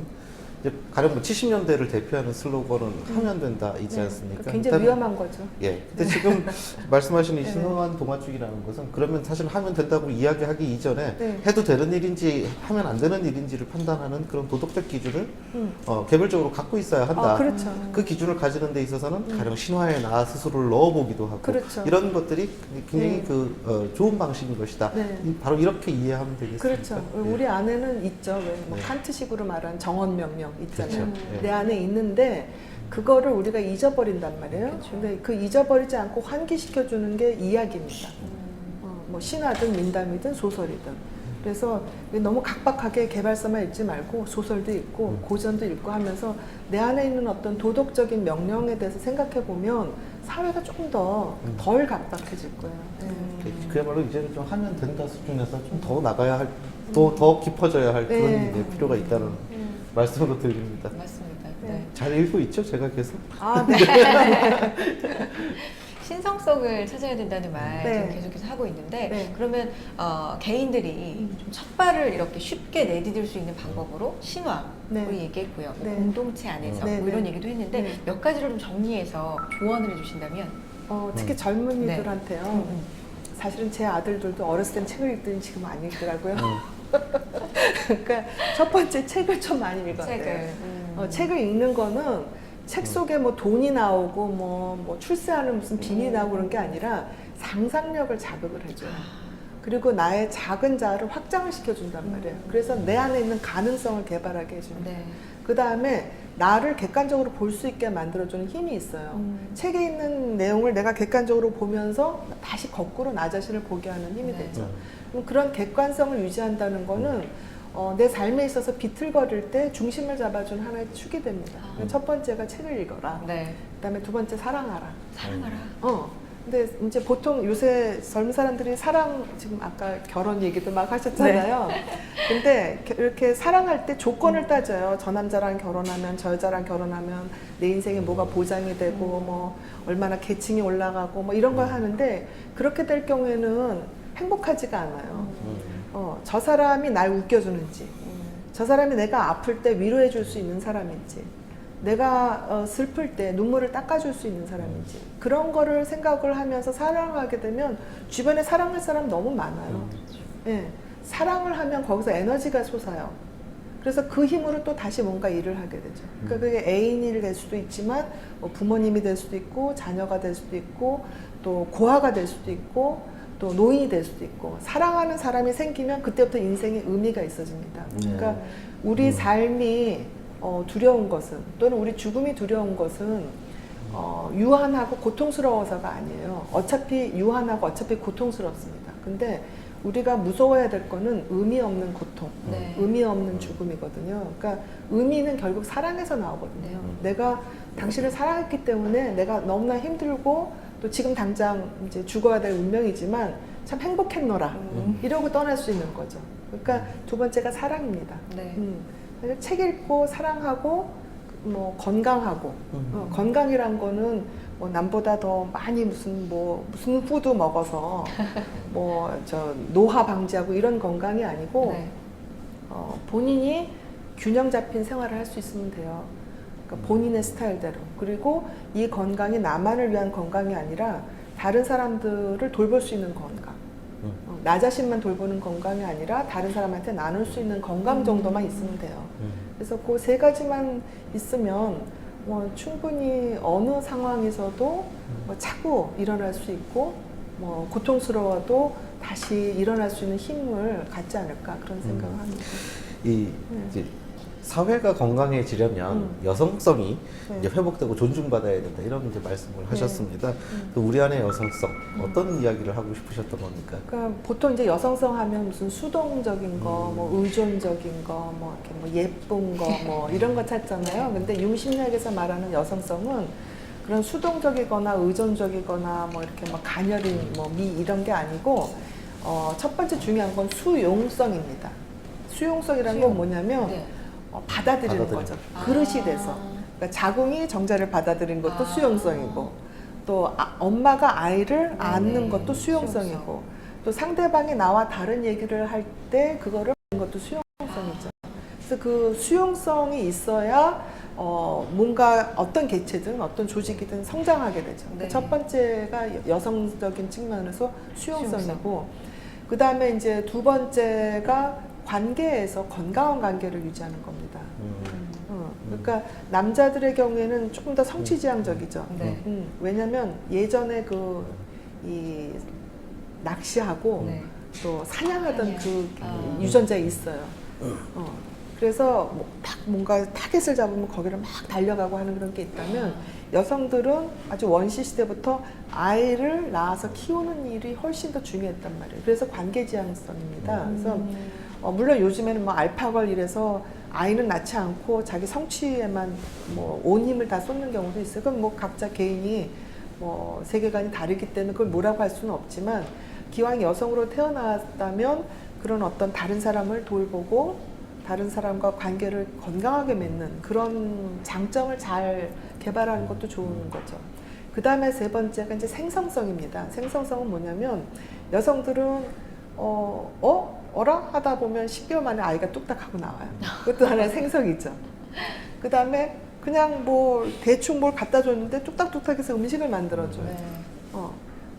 이제 가령 뭐 70년대를 대표하는 슬로건은 하면 된다이지 않습니까? 굉장히 위험한 거죠. 예. 근데 지금 말씀하신 이 신성한 동아줄이라는 것은 그러면 사실 하면 된다고 이야기하기 이전에 해도 되는 일인지 하면 안 되는 일인지를 판단하는 그런 도덕적 기준을 개별적으로 갖고 있어야 한다. 그렇죠. 그 기준을 가지는 데 있어서는 가령 신화에 나 스스로를 넣어보기도 하고 그렇죠. 이런 것들이 굉장히 좋은 방식인 것이다. 네. 바로 이렇게 이해하면 되겠습니다. 그렇죠. 예. 우리 안에는 있죠. 왜? 뭐 네. 칸트식으로 말하는 정언명령 있잖아요. 그렇죠. 내 안에 있는데 그거를 우리가 잊어버린단 말이에요. 근데 그 잊어버리지 않고 환기시켜주는 게 이야기입니다. 뭐 신화든 민담이든 소설이든. 그래서 너무 각박하게 개발서만 읽지 말고 소설도 읽고 고전도 읽고 하면서 내 안에 있는 어떤 도덕적인 명령에 대해서 생각해 보면 사회가 조금 더 덜 각박해질 거예요. 그야말로 이제는 좀 하면 된다 수준에서 좀 더 나가야 할, 더 깊어져야 할 그런 이제 필요가 있다는 말씀으로 드립니다. 맞습니다. 잘 읽고 있죠, 제가 계속? 아, 네. 신성성을 찾아야 된다는 말 네. 지금 계속해서 하고 있는데 네. 그러면 개인들이 좀 첫발을 이렇게 쉽게 내디딜 수 있는 방법으로 신화 네. 우리 얘기했고요. 네. 공동체 안에서 네, 뭐 이런 네. 얘기도 했는데 네. 몇 가지를 좀 정리해서 조언을 해주신다면 특히 젊은이들한테요. 음. 사실은 제 아들들도 어렸을 땐 책을 읽더니 지금 안 읽더라고요. 그러니까 첫 번째 책을 좀 많이 읽어야 책을 돼요. 책을 읽는 거는 책 속에 뭐 돈이 나오고 뭐 출세하는 무슨 빈이 나오고 그런 게 아니라 상상력을 자극을 해줘요. 그리고 나의 작은 자아를 확장을 시켜준단 말이에요. 그래서 내 안에 있는 가능성을 개발하게 해줍니다. 네. 그 다음에 나를 객관적으로 볼 수 있게 만들어주는 힘이 있어요. 책에 있는 내용을 내가 객관적으로 보면서 다시 거꾸로 나 자신을 보게 하는 힘이 네. 되죠. 그럼 그런 객관성을 유지한다는 거는 내 삶에 있어서 비틀거릴 때 중심을 잡아준 하나의 축이 됩니다. 첫 번째가 책을 읽어라. 네. 그다음에 두 번째 사랑하라. 사랑하라. 근데 이제 보통 요새 젊은 사람들이 사랑, 지금 아까 결혼 얘기도 막 하셨잖아요. 근데 이렇게 사랑할 때 조건을 따져요. 저 남자랑 결혼하면, 저 여자랑 결혼하면 내 인생에 뭐가 보장이 되고, 뭐 얼마나 계층이 올라가고, 뭐 이런 걸 하는데 그렇게 될 경우에는 행복하지가 않아요. 저 사람이 날 웃겨주는지, 저 사람이 내가 아플 때 위로해 줄 수 있는 사람인지, 내가 슬플 때 눈물을 닦아줄 수 있는 사람인지, 그런 거를 생각을 하면서 사랑하게 되면 주변에 사랑할 사람 너무 많아요. 예, 사랑을 하면 거기서 에너지가 솟아요. 그래서 그 힘으로 또 다시 뭔가 일을 하게 되죠. 그러니까 그게 애인이 될 수도 있지만 뭐 부모님이 될 수도 있고 자녀가 될 수도 있고 또 고아가 될 수도 있고 또 노인이 될 수도 있고, 사랑하는 사람이 생기면 그때부터 인생에 의미가 있어집니다. 그러니까 우리 삶이 두려운 것은, 또는 우리 죽음이 두려운 것은 유한하고 고통스러워서가 아니에요. 어차피 유한하고 어차피 고통스럽습니다. 근데 우리가 무서워야 될 거는 의미 없는 고통, 네. 의미 없는 죽음이거든요. 그러니까 의미는 결국 사랑에서 나오거든요. 내가 당신을 사랑했기 때문에 내가 너무나 힘들고 또 지금 당장 이제 죽어야 될 운명이지만 참 행복했노라 이러고 떠날 수 있는 거죠. 그러니까 두 번째가 사랑입니다. 네. 그래서 책 읽고 사랑하고 뭐 건강하고, 건강이란 거는 뭐 남보다 더 많이 무슨 푸드 먹어서 뭐 저 노화 방지하고 이런 건강이 아니고, 네. 본인이 균형 잡힌 생활을 할 수 있으면 돼요. 그러니까 본인의 스타일대로. 그리고 이 건강이 나만을 위한 건강이 아니라 다른 사람들을 돌볼 수 있는 건강. 나 자신만 돌보는 건강이 아니라 다른 사람한테 나눌 수 있는 건강 정도만 있으면 돼요. 그래서 그 세 가지만 있으면 뭐 충분히 어느 상황에서도 뭐 차고 일어날 수 있고, 뭐 고통스러워도 다시 일어날 수 있는 힘을 갖지 않을까, 그런 생각을 합니다. 이제 사회가 건강해지려면 여성성이 이제 회복되고 존중받아야 된다, 이런 이제 말씀을 하셨습니다. 또 우리 안의 여성성, 어떤 이야기를 하고 싶으셨던 겁니까? 그러니까 보통 이제 여성성 하면 무슨 수동적인 거, 뭐 의존적인 거, 뭐 이렇게 뭐 예쁜 거, 뭐 이런 거 찾잖아요. 근데 융심리학에서 말하는 여성성은 그런 수동적이거나 의존적이거나 뭐 이렇게 뭐 가녀린 뭐 미 이런 게 아니고, 첫 번째 중요한 건 수용성입니다. 수용성이라는 건 뭐냐면 네. 받아들이는 거죠. 그릇이 돼서. 그러니까 자궁이 정자를 받아들이는 것도 수용성이고, 또 엄마가 아이를 안는 것도 수용성이고, 또 상대방이 나와 다른 얘기를 할 때 그거를 하는 것도 수용성이죠. 그래서 그 수용성이 있어야 뭔가 어떤 개체든 어떤 조직이든 성장하게 되죠. 네. 첫 번째가 여성적인 측면에서 수용성이고, 그 다음에 이제 두 번째가 관계에서 건강한 관계를 유지하는 겁니다. 그러니까 남자들의 경우에는 조금 더 성취지향적이죠. 네. 왜냐하면 예전에 이 낚시하고 네. 또 사냥하던 사냥. 그 유전자에 있어요. 그래서 딱 뭔가 타겟을 잡으면 거기를 막 달려가고 하는 그런 게 있다면, 여성들은 아주 원시 시대부터 아이를 낳아서 키우는 일이 훨씬 더 중요했단 말이에요. 그래서 관계지향성입니다. 그래서 물론 요즘에는 뭐 알파걸 이래서 아이는 낳지 않고 자기 성취에만 뭐 온 힘을 다 쏟는 경우도 있어요. 그건 뭐 각자 개인이 뭐 세계관이 다르기 때문에 그걸 뭐라고 할 수는 없지만, 기왕 여성으로 태어났다면 그런 어떤 다른 사람을 돌보고 다른 사람과 관계를 건강하게 맺는 그런 장점을 잘 개발하는 것도 좋은 거죠. 그 다음에 세 번째가 이제 생성성입니다. 생성성은 뭐냐면 여성들은 어라 하다 보면 10개월 만에 아이가 뚝딱 하고 나와요. 그것도 하나의 생성이죠. 그 다음에 그냥 뭐 대충 뭘 갖다 줬는데 뚝딱뚝딱해서 음식을 만들어줘요. 네.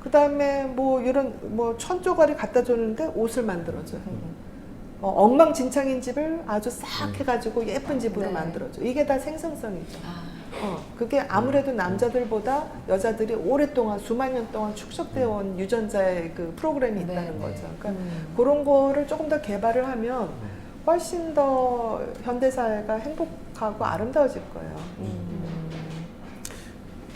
그 다음에 뭐 이런 뭐 천조가리 갖다 줬는데 옷을 만들어줘요. 엉망진창인 집을 아주 싹 해가지고 예쁜 집으로 네. 만들어줘. 이게 다 생성성이죠. 아, 그게 아무래도 남자들보다 여자들이 오랫동안 수만 년 동안 축적되어 온 유전자의 그 프로그램이 네, 있다는 네. 거죠. 그러니까 그런 거를 조금 더 개발을 하면 훨씬 더 현대사회가 행복하고 아름다워질 거예요.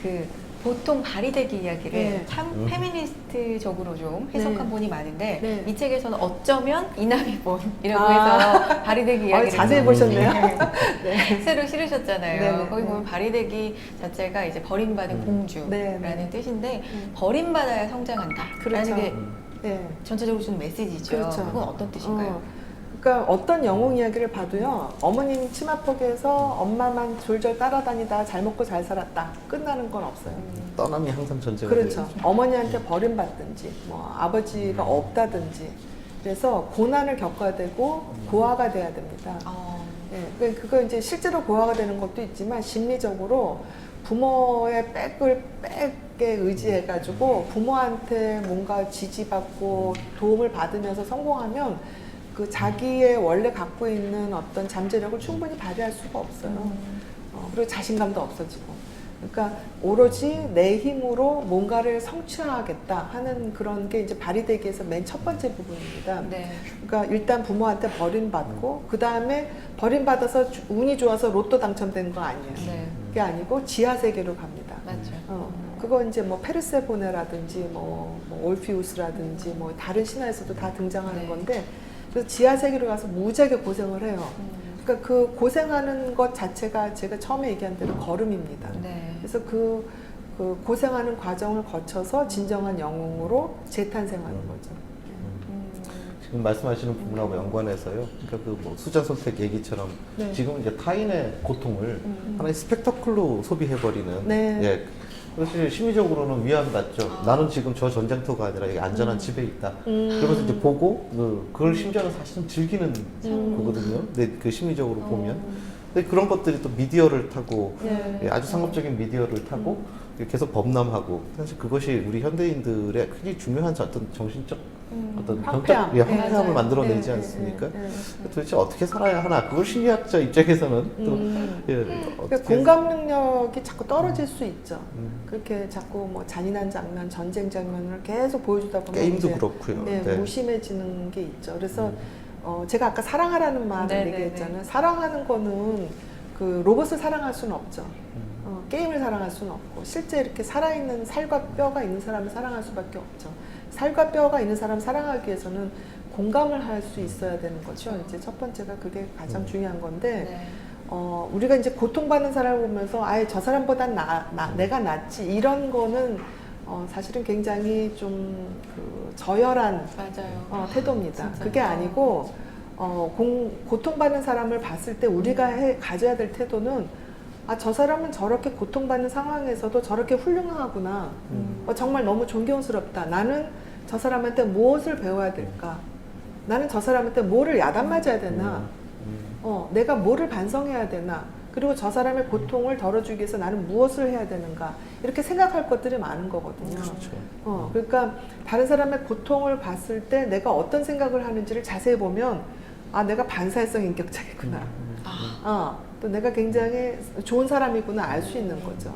그 보통 발이대기 이야기를 네. 참 페미니스트적으로 좀 해석한 네. 분이 많은데 네. 이 책에서는 어쩌면 이남이본이라고 아. 해서 발이대기 이야기를 자세히 좀 보셨네요. 네. 새로 실으셨잖아요. 네. 거기 보면 발이대기 자체가 이제 버림받은 공주라는 네. 뜻인데 버림받아야 성장한다. 그렇죠. 라는 게 네. 전체적으로 주는 메시지죠. 그렇죠. 그건 어떤 뜻인가요? 그러니까 어떤 영웅 이야기를 봐도요, 어머님 치마폭에서 엄마만 졸졸 따라다니다 잘 먹고 잘 살았다 끝나는 건 없어요. 떠남이 항상 전제가 그렇죠. 되죠. 어머니한테 버림받든지 뭐 아버지가 없다든지 그래서 고난을 겪어야 되고 고아가 돼야 됩니다. 예, 그거 이제 실제로 고아가 되는 것도 있지만 심리적으로 부모의 백에 의지해가지고 부모한테 뭔가 지지받고 도움을 받으면서 성공하면 그 자기의 원래 갖고 있는 어떤 잠재력을 충분히 발휘할 수가 없어요. 그리고 자신감도 없어지고. 그러니까 오로지 내 힘으로 뭔가를 성취하겠다 하는 그런 게 이제 발휘되기 위해서 맨 첫 번째 부분입니다. 네. 그러니까 일단 부모한테 버림받고 그 다음에 버림받아서 운이 좋아서 로또 당첨된 거 아니에요. 네. 그게 아니고 지하 세계로 갑니다. 맞죠. 그거 이제 뭐 페르세포네라든지 뭐 올피우스라든지 뭐 다른 신화에서도 다 등장하는 네. 건데 그래서 지하 세계로 가서 무지하게 고생을 해요. 그러니까 그 고생하는 것 자체가 제가 처음에 얘기한 대로 걸음입니다. 네. 그래서 그 고생하는 과정을 거쳐서 진정한 영웅으로 재탄생하는 거죠. 지금 말씀하시는 부분하고 연관해서요. 그러니까 그 뭐 수잔 선택 얘기처럼 네. 지금 이제 타인의 고통을 하나의 스펙터클로 소비해버리는. 네. 예. 그래서 심리적으로는 위안받죠. 나는 지금 저 전쟁터가 아니라 여기 안전한 집에 있다. 그러면서 이제 보고 그걸 심지어는 사실은 즐기는 거거든요. 근데 그 심리적으로 보면. 근데 그런 것들이 또 미디어를 타고 네. 예, 아주 상업적인 미디어를 타고 계속 범람하고 사실 그것이 우리 현대인들의 굉장히 중요한 어떤 정신적 어떤 황폐함. 병적 황폐함을 맞아요. 만들어내지 네, 않습니까? 네, 네, 네. 도대체 어떻게 살아야 하나? 그걸 심리학자 입장에서는 또 예, 그러니까 어떻게 공감 능력이 자꾸 떨어질 수 있죠. 그렇게 자꾸 뭐 잔인한 장면, 전쟁 장면을 계속 보여주다 보면 게임도 이제 그렇고요. 네, 네. 무심해지는 게 있죠. 그래서 제가 아까 사랑하라는 말을 네, 네, 얘기했잖아요. 사랑하는 거는 그 로봇을 사랑할 수는 없죠. 게임을 사랑할 수는 없고 실제 이렇게 살아있는 살과 뼈가 있는 사람을 사랑할 수밖에 없죠. 살과 뼈가 있는 사람 사랑하기 위해서는 공감을 할 수 있어야 되는 거죠. 이제 첫 번째가 그게 가장 중요한 건데 네. 우리가 이제 고통받는 사람을 보면서 아예 저 사람보단 내가 낫지 이런 거는 사실은 굉장히 좀 그 저열한 맞아요. 태도입니다. 진짜. 그게 아니고 고통받는 사람을 봤을 때 우리가 가져야 될 태도는 저 사람은 저렇게 고통받는 상황에서도 저렇게 훌륭하구나. 정말 너무 존경스럽다. 나는 저 사람한테 무엇을 배워야 될까? 나는 저 사람한테 뭐를 야단 맞아야 되나? 내가 뭐를 반성해야 되나? 그리고 저 사람의 고통을 덜어주기 위해서 나는 무엇을 해야 되는가? 이렇게 생각할 것들이 많은 거거든요. 그렇죠. 그러니까 다른 사람의 고통을 봤을 때 내가 어떤 생각을 하는지를 자세히 보면 내가 반사회성 인격자이구나. 또 내가 굉장히 좋은 사람이구나 알 수 있는 거죠.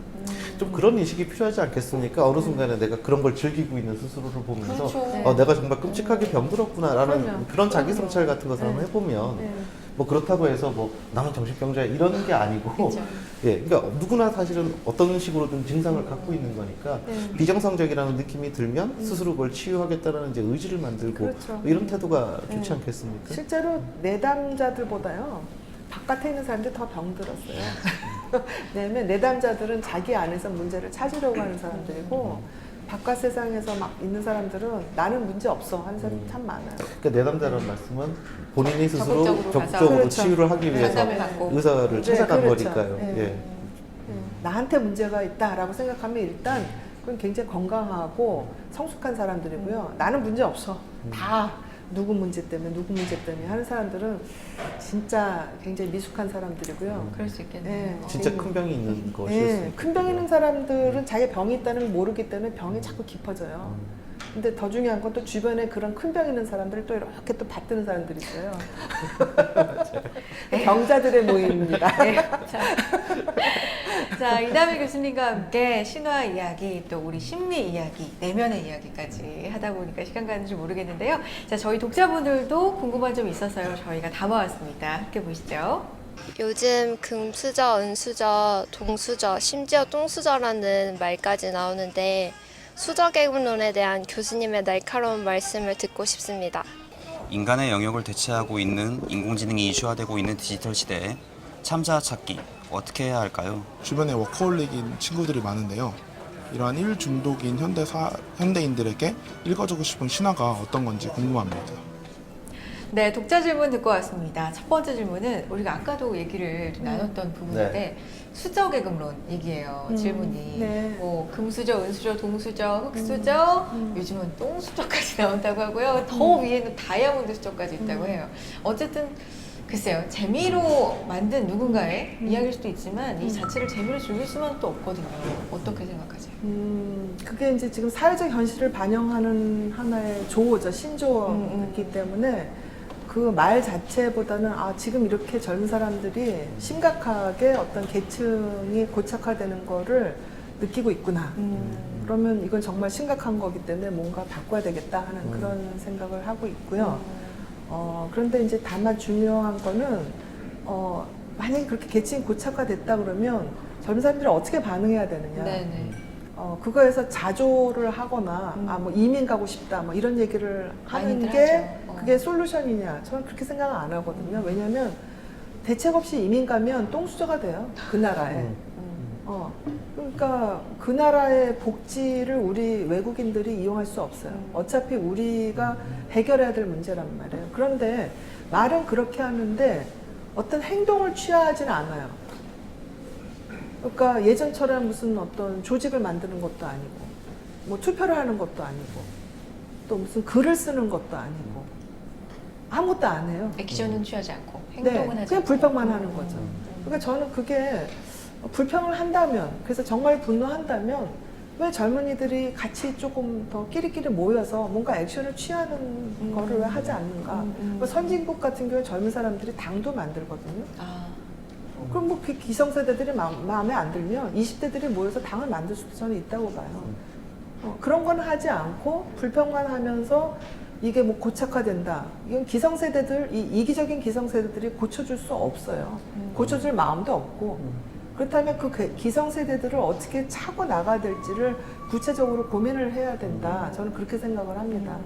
좀 그런 인식이 필요하지 않겠습니까? 어느 순간에 내가 그런 걸 즐기고 있는 스스로를 보면서 그렇죠. 내가 정말 끔찍하게 병들었구나라는 그럼요. 그런 자기 성찰 같은 것을 한번 해보면 뭐 그렇다고 해서 뭐 나는 정신병자야 이러는 게 아니고 그렇죠. 예, 그러니까 누구나 사실은 어떤 식으로든 증상을 갖고 있는 거니까 비정상적이라는 느낌이 들면 스스로 그걸 치유하겠다라는 이제 의지를 만들고 그렇죠. 뭐 이런 태도가 좋지 않겠습니까? 실제로 내담자들보다요 바깥에 있는 사람들이 더 병들었어요. 왜냐하면 내담자들은 자기 안에서 문제를 찾으려고 하는 사람들이고 바깥 세상에서 막 있는 사람들은 나는 문제 없어 하는 사람이 참 많아요. 그러니까 내담자라는 말씀은 본인이 스스로 적극적으로 가서. 적극적으로 그렇죠. 치유를 하기 위해서 상담을 받고. 의사를 찾아간 그렇죠. 거니까요. 네. 예. 나한테 문제가 있다라고 생각하면 일단 그건 굉장히 건강하고 성숙한 사람들이고요. 나는 문제 없어. 다 누구 문제 때문에 하는 사람들은 진짜 굉장히 미숙한 사람들이고요. 그럴 수 있겠네요. 진짜 큰 병이 있는 것일 수 있고. 큰 병 있는 사람들은 자기 병이 있다는 걸 모르기 때문에 병이 자꾸 깊어져요. 근데 더 중요한 건 또 주변에 그런 큰 병 있는 사람들을 또 이렇게 또 받드는 사람들이 있어요. 병자들의 모임입니다. 자, 이다미 교수님과 함께 신화 이야기, 또 우리 심리 이야기, 내면의 이야기까지 하다 보니까 시간 가는 줄 모르겠는데요. 자, 저희 독자분들도 궁금한 점이 있어서요. 저희가 담아왔습니다. 함께 보시죠. 요즘 금수저, 은수저, 동수저, 심지어 똥수저라는 말까지 나오는데 수저개군론에 대한 교수님의 날카로운 말씀을 듣고 싶습니다. 인간의 영역을 대체하고 있는 인공지능이 이슈화되고 있는 디지털 시대에 참자 찾기 어떻게 해야 할까요? 주변에 워커홀릭인 친구들이 많은데요. 이러한 일 중독인 현대인들에게 읽어주고 싶은 신화가 어떤 건지 궁금합니다. 네, 독자 질문 듣고 왔습니다. 첫 번째 질문은 우리가 아까도 얘기를 좀 나눴던 부분인데 수저계급론 얘기예요. 질문이. 네. 뭐 금수저, 은수저, 동수저, 흑수저, 요즘은 똥수저까지 나온다고 하고요. 더 위에는 다이아몬드 수저까지 있다고 해요. 어쨌든 글쎄요. 재미로 만든 누군가의 이야기일 수도 있지만 이 자체를 재미로 즐길 수만 또 없거든요. 어떻게 생각하세요? 그게 이제 지금 사회적 현실을 반영하는 하나의 조어죠. 신조어이기 때문에 그 말 자체보다는 지금 이렇게 젊은 사람들이 심각하게 어떤 계층이 고착화되는 거를 느끼고 있구나. 그러면 이건 정말 심각한 거기 때문에 뭔가 바꿔야 되겠다 하는 그런 생각을 하고 있고요. 그런데 이제 다만 중요한 거는 만약에 그렇게 계층이 고착화됐다 그러면 젊은 사람들이 어떻게 반응해야 되느냐. 네네. 그거에서 자조를 하거나 뭐 이민 가고 싶다 뭐 이런 얘기를 하는 많이들 게 하죠. 그게 솔루션이냐. 저는 그렇게 생각을 안 하거든요. 왜냐하면 대책 없이 이민 가면 똥수저가 돼요. 그 나라에. 그러니까 그 나라의 복지를 우리 외국인들이 이용할 수 없어요. 어차피 우리가 해결해야 될 문제란 말이에요. 그런데 말은 그렇게 하는데 어떤 행동을 취하지는 않아요. 그러니까 예전처럼 무슨 어떤 조직을 만드는 것도 아니고 뭐 투표를 하는 것도 아니고 또 무슨 글을 쓰는 것도 아니고 아무것도 안 해요. 액션은 취하지 않고 행동은 하지 그냥 않고. 불평만 하는 거죠. 그러니까 저는 그게 불평을 한다면, 그래서 정말 분노한다면 왜 젊은이들이 같이 조금 더 끼리끼리 모여서 뭔가 액션을 취하는 거를 왜 하지 않는가. 선진국 같은 경우에 젊은 사람들이 당도 만들거든요. 그럼 뭐 그 기성세대들이 마음에 안 들면 20대들이 모여서 당을 만들 수도 저는 있다고 봐요. 그런 건 하지 않고 불평만 하면서 이게 뭐 고착화된다. 이건 기성세대들, 이기적인 기성세대들이 고쳐줄 수 없어요. 고쳐줄 마음도 없고. 그렇다면 그 기성세대들을 어떻게 차고 나가야 될지를 구체적으로 고민을 해야 된다. 저는 그렇게 생각을 합니다.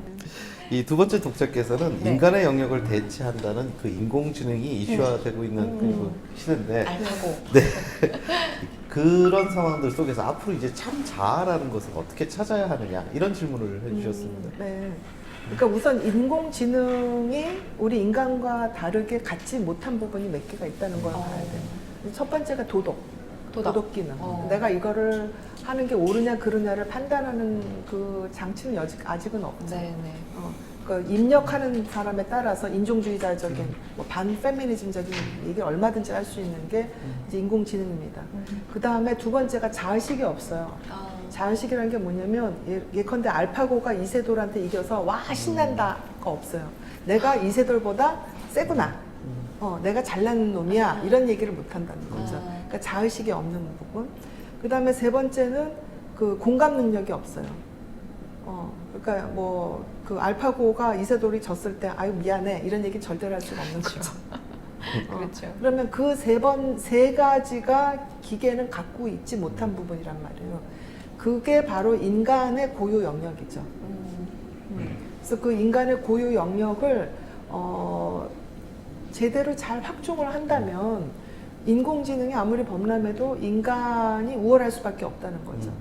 이 두 번째 독자께서는 인간의 영역을 대체한다는 그 인공지능이 이슈화되고 있는 그 시대인데 알파고. 네. 그런 상황들 속에서 앞으로 이제 참자아라는 것을 어떻게 찾아야 하느냐 이런 질문을 해주셨습니다. 네. 그러니까 우선 인공지능이 우리 인간과 다르게 갖지 못한 부분이 몇 개가 있다는 걸 봐야 돼요. 첫 번째가 도덕 기능. 내가 이거를 하는 게 옳으냐 그르냐를 판단하는 그 장치는 아직은 없죠. 네네. 그러니까 입력하는 사람에 따라서 인종주의자적인 뭐 반페미니즘적인 얘기를 얼마든지 할 수 있는 게 이제 인공지능입니다. 그 다음에 두 번째가 자의식이 없어요. 자의식이라는 게 뭐냐면 예컨대 알파고가 이세돌한테 이겨서 와 신난다가 없어요. 내가 이세돌보다 세구나. 내가 잘난 놈이야 이런 얘기를 못 한다는 거죠. 그러니까 자의식이 없는 부분. 그 다음에 세 번째는 그 공감 능력이 없어요. 그러니까 뭐 그 알파고가 이세돌이 졌을 때 아유 미안해 이런 얘기 절대로 할 수가 없는 거죠. 그렇죠. 그러면 그 세 가지가 기계는 갖고 있지 못한 부분이란 말이에요. 그게 바로 인간의 고유 영역이죠. 그래서 그 인간의 고유 영역을 제대로 잘 확충을 한다면 인공지능이 아무리 범람해도 인간이 우월할 수밖에 없다는 거죠.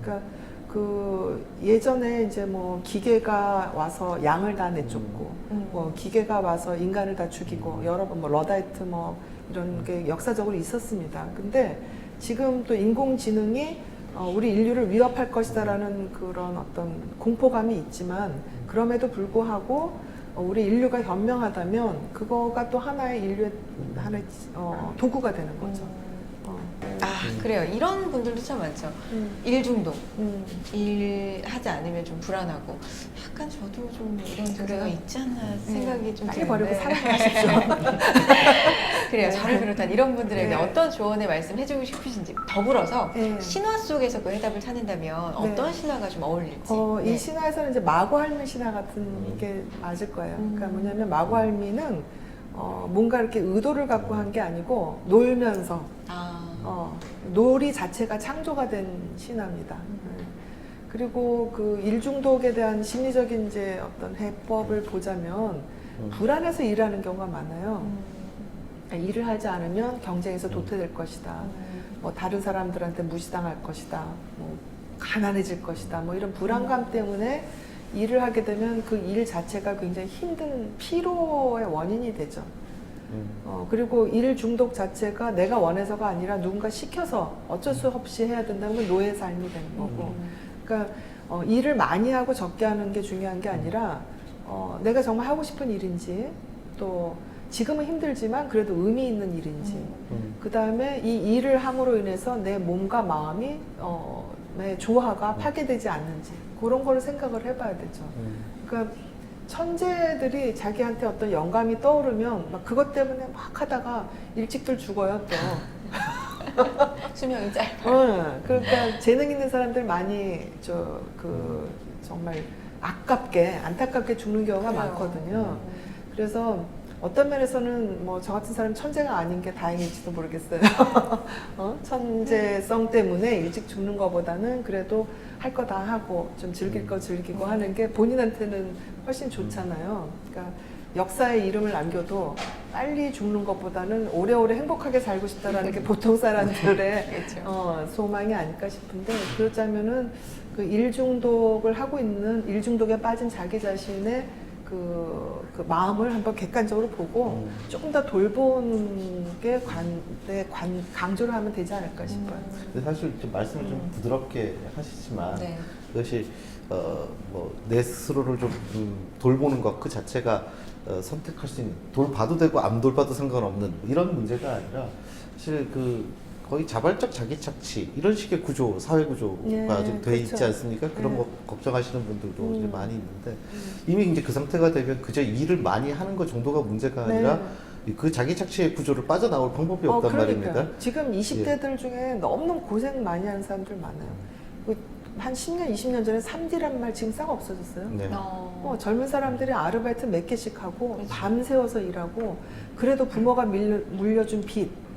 그러니까 그 예전에 이제 뭐 기계가 와서 양을 다 내쫓고 뭐 기계가 와서 인간을 다 죽이고 여러 번 뭐 러다이트 뭐 이런 게 역사적으로 있었습니다. 근데 지금 또 인공지능이 우리 인류를 위협할 것이다라는 그런 어떤 공포감이 있지만 그럼에도 불구하고 우리 인류가 현명하다면 그거가 또 하나의 인류의 하나의 도구가 되는 거죠. 그래요. 이런 분들도 참 많죠. 일 중독. 일 하지 않으면 좀 불안하고 약간 저도 좀 이런 증세가 있지 않나 생각이 좀 빨리 드는데. 버리고 살아가십시오. 그래요. 저를 비롯한 이런 분들에게 네. 어떤 조언의 말씀 해주고 싶으신지 더불어서 네. 신화 속에서 그 해답을 찾는다면 어떤 신화가 좀 어울릴지. 이 신화에서는 이제 마구할미 신화 같은 게 맞을 거예요. 그러니까 뭐냐면 마구할미는 뭔가 이렇게 의도를 갖고 한 게 아니고 놀면서 놀이 자체가 창조가 된 신화입니다. 그리고 그 일중독에 대한 심리적인 이제 어떤 해법을 보자면 불안해서 일하는 경우가 많아요. 일을 하지 않으면 경쟁에서 도태될 것이다. 뭐 다른 사람들한테 무시당할 것이다. 뭐 가난해질 것이다. 뭐 이런 불안감 때문에 일을 하게 되면 그 일 자체가 굉장히 힘든 피로의 원인이 되죠. 그리고 일 중독 자체가 내가 원해서가 아니라 누군가 시켜서 어쩔 수 없이 해야 된다는 건 노예 삶이 되는 거고. 그러니까 일을 많이 하고 적게 하는 게 중요한 게 아니라 내가 정말 하고 싶은 일인지 또 지금은 힘들지만 그래도 의미 있는 일인지 그 다음에 이 일을 함으로 인해서 내 몸과 마음이 조화가 파괴되지 않는지 그런 거를 생각을 해봐야 되죠. 그러니까 천재들이 자기한테 어떤 영감이 떠오르면 막 그것 때문에 막 하다가 일찍들 죽어요 또. 수명이 짧아요. 그러니까 재능 있는 사람들 많이 정말 안타깝게 죽는 경우가 많거든요. 그래서 어떤 면에서는 뭐 저 같은 사람 천재가 아닌 게 다행일지도 모르겠어요. 천재성 때문에 일찍 죽는 것보다는 그래도 할 거 다 하고 좀 즐길 거 즐기고 하는 게 본인한테는 훨씬 좋잖아요. 그러니까 역사에 이름을 남겨도 빨리 죽는 것보다는 오래오래 행복하게 살고 싶다라는 게 보통 사람들의 소망이 아닐까 싶은데 그렇다면은 그 일중독을 하고 있는 일중독에 빠진 자기 자신의 그 마음을 한번 객관적으로 보고 조금 더 돌보는 게 강조를 하면 되지 않을까 싶어요. 근데 사실 좀 말씀을 좀 부드럽게 하시지만 그것이 내 스스로를 좀 돌보는 것 그 자체가 선택할 수 있는 돌봐도 되고 안 돌봐도 상관없는 이런 문제가 아니라 사실 거의 자발적 자기 착취 이런 식의 구조, 사회 구조가 좀 돼 있지 않습니까? 그런 거 걱정하시는 분들도 이제 많이 있는데 이미 이제 그 상태가 되면 그저 일을 많이 하는 것 정도가 문제가 아니라 그 자기 착취의 구조를 빠져나올 방법이 없단 말입니다. 지금 20대들 중에 너무 고생 많이 하는 사람들 많아요. 한 10년, 20년 전에 3D란 말 지금 싹 없어졌어요. 네. 젊은 사람들이 아르바이트 몇 개씩 하고 밤새워서 일하고 그래도 부모가 물려준 빚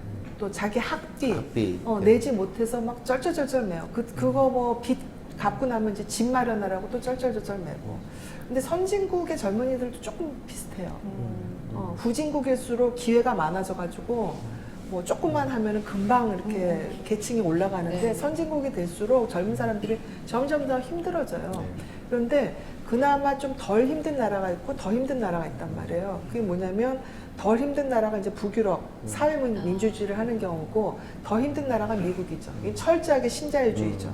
또 자기 학비 내지 못해서 막 쩔쩔쩔쩔 매요. 그거 뭐 빚 갚고 나면 이제 집 마련하라고 또 쩔쩔쩔쩔 매고. 근데 선진국의 젊은이들도 조금 비슷해요. 후진국일수록 기회가 많아져가지고 뭐 조금만 하면은 금방 이렇게 계층이 올라가는데 선진국이 될수록 젊은 사람들이 점점 더 힘들어져요. 그런데 그나마 좀 덜 힘든 나라가 있고 더 힘든 나라가 있단 말이에요. 그게 뭐냐면 덜 힘든 나라가 이제 북유럽 사회민주주의를 하는 경우고 더 힘든 나라가 미국이죠. 이게 철저하게 신자유주의죠.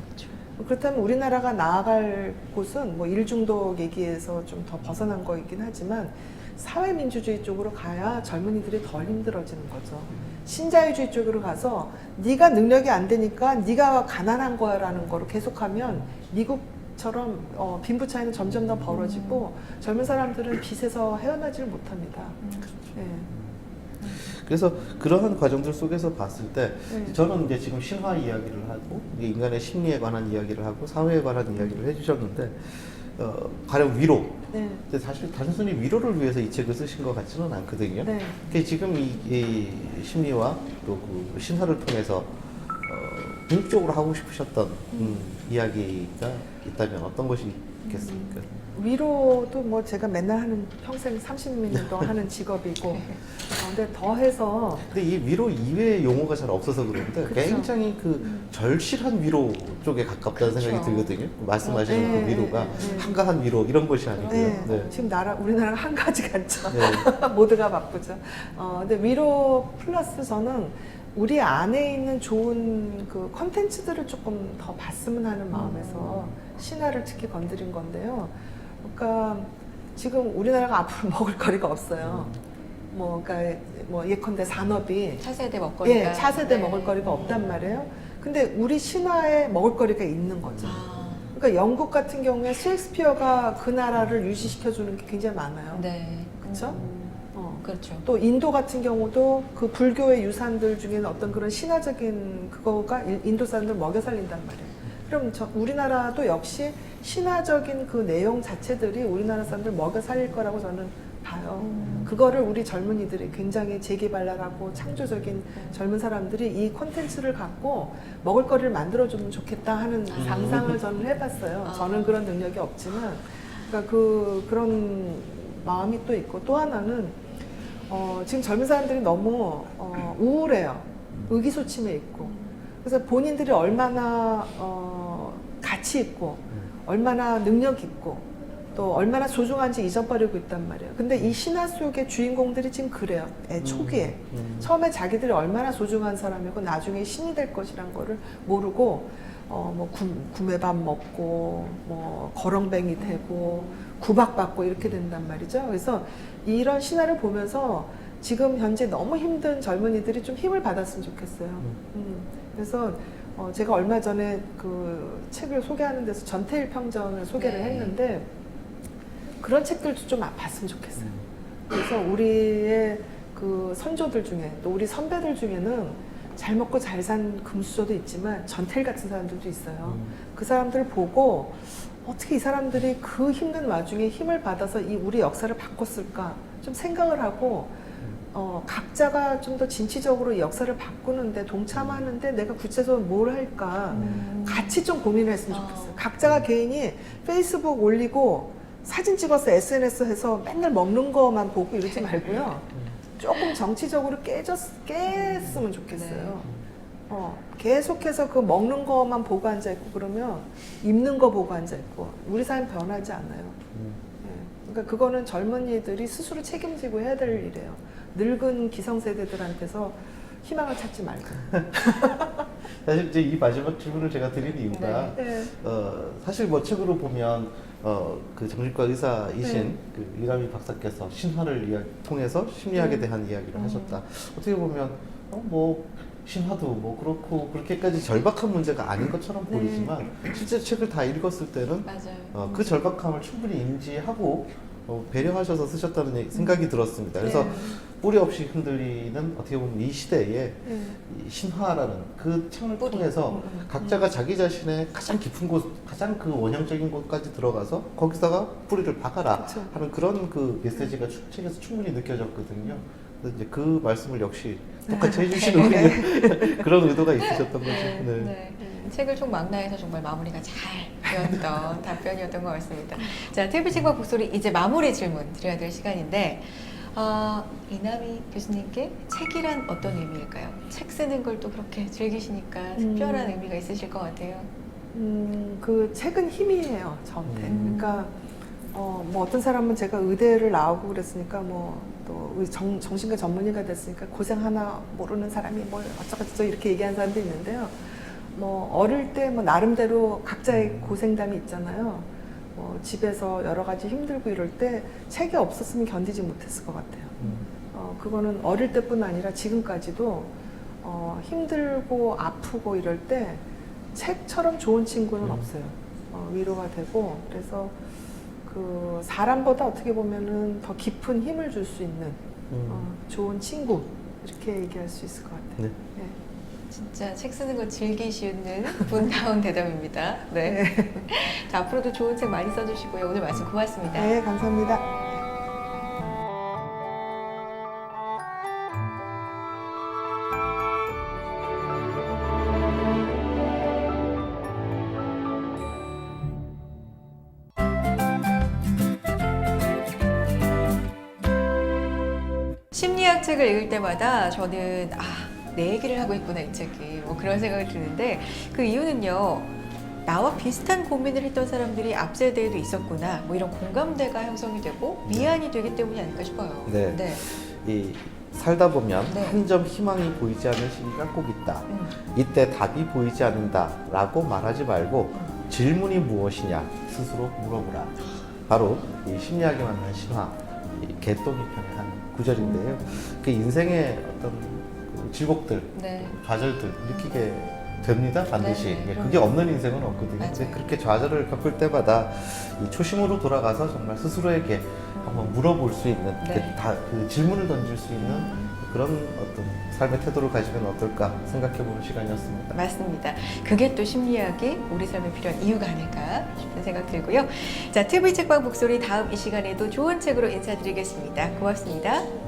그렇다면 우리나라가 나아갈 곳은 뭐 일중독 얘기에서 좀 더 벗어난 거이긴 하지만 사회민주주의 쪽으로 가야 젊은이들이 덜 힘들어지는 거죠. 신자유주의 쪽으로 가서 네가 능력이 안 되니까 네가 가난한 거야라는 거로 계속하면 미국처럼 빈부 차이는 점점 더 벌어지고 젊은 사람들은 빚에서 헤어나지를 못합니다. 그래서 그러한 과정들 속에서 봤을 때 저는 이제 지금 신화 이야기를 하고 인간의 심리에 관한 이야기를 하고 사회에 관한 이야기를 해주셨는데 가령 위로. 근데 사실 단순히 위로를 위해서 이 책을 쓰신 것 같지는 않거든요. 지금 이 심리와 또 그 신화를 통해서 궁극적으로 하고 싶으셨던 이야기가 있다면 어떤 것이 있겠습니까? 위로도 뭐 제가 맨날 하는 평생 30년 동안 하는 직업이고 근데 더해서 근데 이 위로 이외의 용어가 잘 없어서 그런데 굉장히 절실한 위로 쪽에 가깝다는 생각이 들거든요. 말씀하시는 그 위로가 한가한 위로 이런 것이 아니고요. 지금 우리나라가 한 가지가 않죠. 모두가 바쁘죠. 근데 위로 플러스 저는 우리 안에 있는 좋은 그 컨텐츠들을 조금 더 봤으면 하는 마음에서 신화를 특히 건드린 건데요. 그러니까 지금 우리나라가 앞으로 먹을 거리가 없어요. 그러니까 예컨대 산업이 차세대 먹거리가. 차세대 먹을 거리가 없단 말이에요. 근데 우리 신화에 먹을 거리가 있는 거죠. 그러니까 영국 같은 경우에 셰익스피어가 그 나라를 유지시켜주는 게 굉장히 많아요. 네. 그렇죠? 그렇죠. 또 인도 같은 경우도 그 불교의 유산들 중에는 어떤 그런 신화적인 그거가 인도 사람들 먹여 살린단 말이에요. 그럼 우리나라도 역시 신화적인 그 내용 자체들이 우리나라 사람들 먹여 살릴 거라고 저는 봐요. 그거를 우리 젊은이들이 굉장히 재개발하고 창조적인 젊은 사람들이 이 콘텐츠를 갖고 먹을거리를 만들어주면 좋겠다 하는 상상을 저는 해봤어요. 저는 그런 능력이 없지만, 그러니까 그런 마음이 또 있고, 또 하나는 지금 젊은 사람들이 너무 우울해요. 의기소침해 있고. 그래서 본인들이 얼마나 가치 있고, 얼마나 능력 있고, 또 얼마나 소중한지 잊어버리고 있단 말이에요. 근데 이 신화 속의 주인공들이 지금 그래요. 초기에. 처음에 자기들이 얼마나 소중한 사람이고 나중에 신이 될 것이란 거를 모르고 구매밥 먹고 거렁뱅이 되고 구박받고 이렇게 된단 말이죠. 그래서 이런 신화를 보면서 지금 현재 너무 힘든 젊은이들이 좀 힘을 받았으면 좋겠어요. 그래서 제가 얼마 전에 그 책을 소개하는 데서 전태일 평전을 소개를 했는데 그런 책들도 좀 봤으면 좋겠어요. 그래서 우리의 그 선조들 중에 또 우리 선배들 중에는 잘 먹고 잘 산 금수저도 있지만 전태일 같은 사람들도 있어요. 그 사람들을 보고 어떻게 이 사람들이 그 힘든 와중에 힘을 받아서 이 우리 역사를 바꿨을까 좀 생각을 하고 각자가 좀 더 진취적으로 이 역사를 바꾸는데 동참하는데 내가 구체적으로 뭘 할까 같이 좀 고민을 했으면 좋겠어요. 각자가 개인이 페이스북 올리고 사진 찍어서 SNS 해서 맨날 먹는 거만 보고 이러지 말고요. 조금 정치적으로 깼으면 좋겠어요. 계속해서 그 먹는 거만 보고 앉아있고 그러면 입는 거 보고 앉아있고 우리 삶 변하지 않아요. 그러니까 그거는 젊은이들이 스스로 책임지고 해야 될 일이에요. 늙은 기성세대들한테서 희망을 찾지 말고. 사실 이제 이 마지막 질문을 제가 드린 이유가 사실 책으로 보면 그 정신과 의사이신 그 이남희 박사께서 신화를 통해서 심리학에 대한 이야기를 하셨다. 어떻게 보면 신화도 그렇고 그렇게까지 절박한 문제가 아닌 것처럼 보이지만 실제 책을 다 읽었을 때는 그 절박함을 충분히 인지하고 배려하셔서 쓰셨다는 생각이 들었습니다. 그래서 뿌리 없이 흔들리는 어떻게 보면 이 시대에 이 신화라는 그 책을 통해서 각자가 자기 자신의 가장 깊은 곳, 가장 그 원형적인 곳까지 들어가서 거기다가 뿌리를 박아라 하는 그런 그 메시지가 책에서 충분히 느껴졌거든요. 그래서 이제 그 말씀을 역시 똑같이 해주시는 그런 의도가 있으셨던 거죠. 책을 총망라해서 정말 마무리가 잘 되었던 답변이었던 것 같습니다. 자, TV책과 북소리 이제 마무리 질문 드려야 될 시간인데 이남희 교수님께 책이란 어떤 의미일까요? 책 쓰는 걸 또 그렇게 즐기시니까 특별한 의미가 있으실 것 같아요. 그 책은 힘이에요, 저한테. 그러니까 어떤 사람은 제가 의대를 나오고 그랬으니까 또 정신과 전문의가 됐으니까 고생 하나 모르는 사람이 뭘 어쩌고저쩌고 이렇게 얘기하는 사람도 있는데요. 어릴 때 나름대로 각자의 고생담이 있잖아요. 집에서 여러 가지 힘들고 이럴 때 책이 없었으면 견디지 못했을 것 같아요. 그거는 어릴 때뿐 아니라 지금까지도 힘들고 아프고 이럴 때 책처럼 좋은 친구는 없어요. 위로가 되고 그래서 그 사람보다 어떻게 보면은 더 깊은 힘을 줄 수 있는 좋은 친구 이렇게 얘기할 수 있을 것 같아요. 진짜 책 쓰는 거 즐기시는 분다운 대답입니다. 자, 앞으로도 좋은 책 많이 써주시고요. 오늘 말씀 고맙습니다. 네, 감사합니다. 심리학 책을 읽을 때마다 저는 내 얘기를 하고 있구나 이 책이 그런 생각이 드는데 그 이유는요. 나와 비슷한 고민을 했던 사람들이 앞 세대에도 있었구나 이런 공감대가 형성이 되고 위안이 되기 때문이 아닐까 싶어요. 이 살다 보면 네. 한 점 희망이 보이지 않는 시기가 꼭 있다. 이때 답이 보이지 않는다라고 말하지 말고 질문이 무엇이냐 스스로 물어보라. 바로 이 심리학에 맞는 신화, 이 개똥이 편의 한 구절인데요. 그 인생의 어떤 그 질곡들, 네. 좌절들 느끼게 됩니다. 반드시. 네, 네. 그게 없는 인생은 없거든요. 맞아요. 근데 그렇게 좌절을 겪을 때마다 이 초심으로 돌아가서 정말 스스로에게 한번 물어볼 수 있는 네. 그 질문을 던질 수 있는 그런 어떤 삶의 태도를 가지면 어떨까 생각해보는 시간이었습니다. 맞습니다. 그게 또 심리학이 우리 삶에 필요한 이유가 아닐까 싶은 생각 들고요. 자, TV 책방 목소리 다음 이 시간에도 좋은 책으로 인사드리겠습니다. 고맙습니다.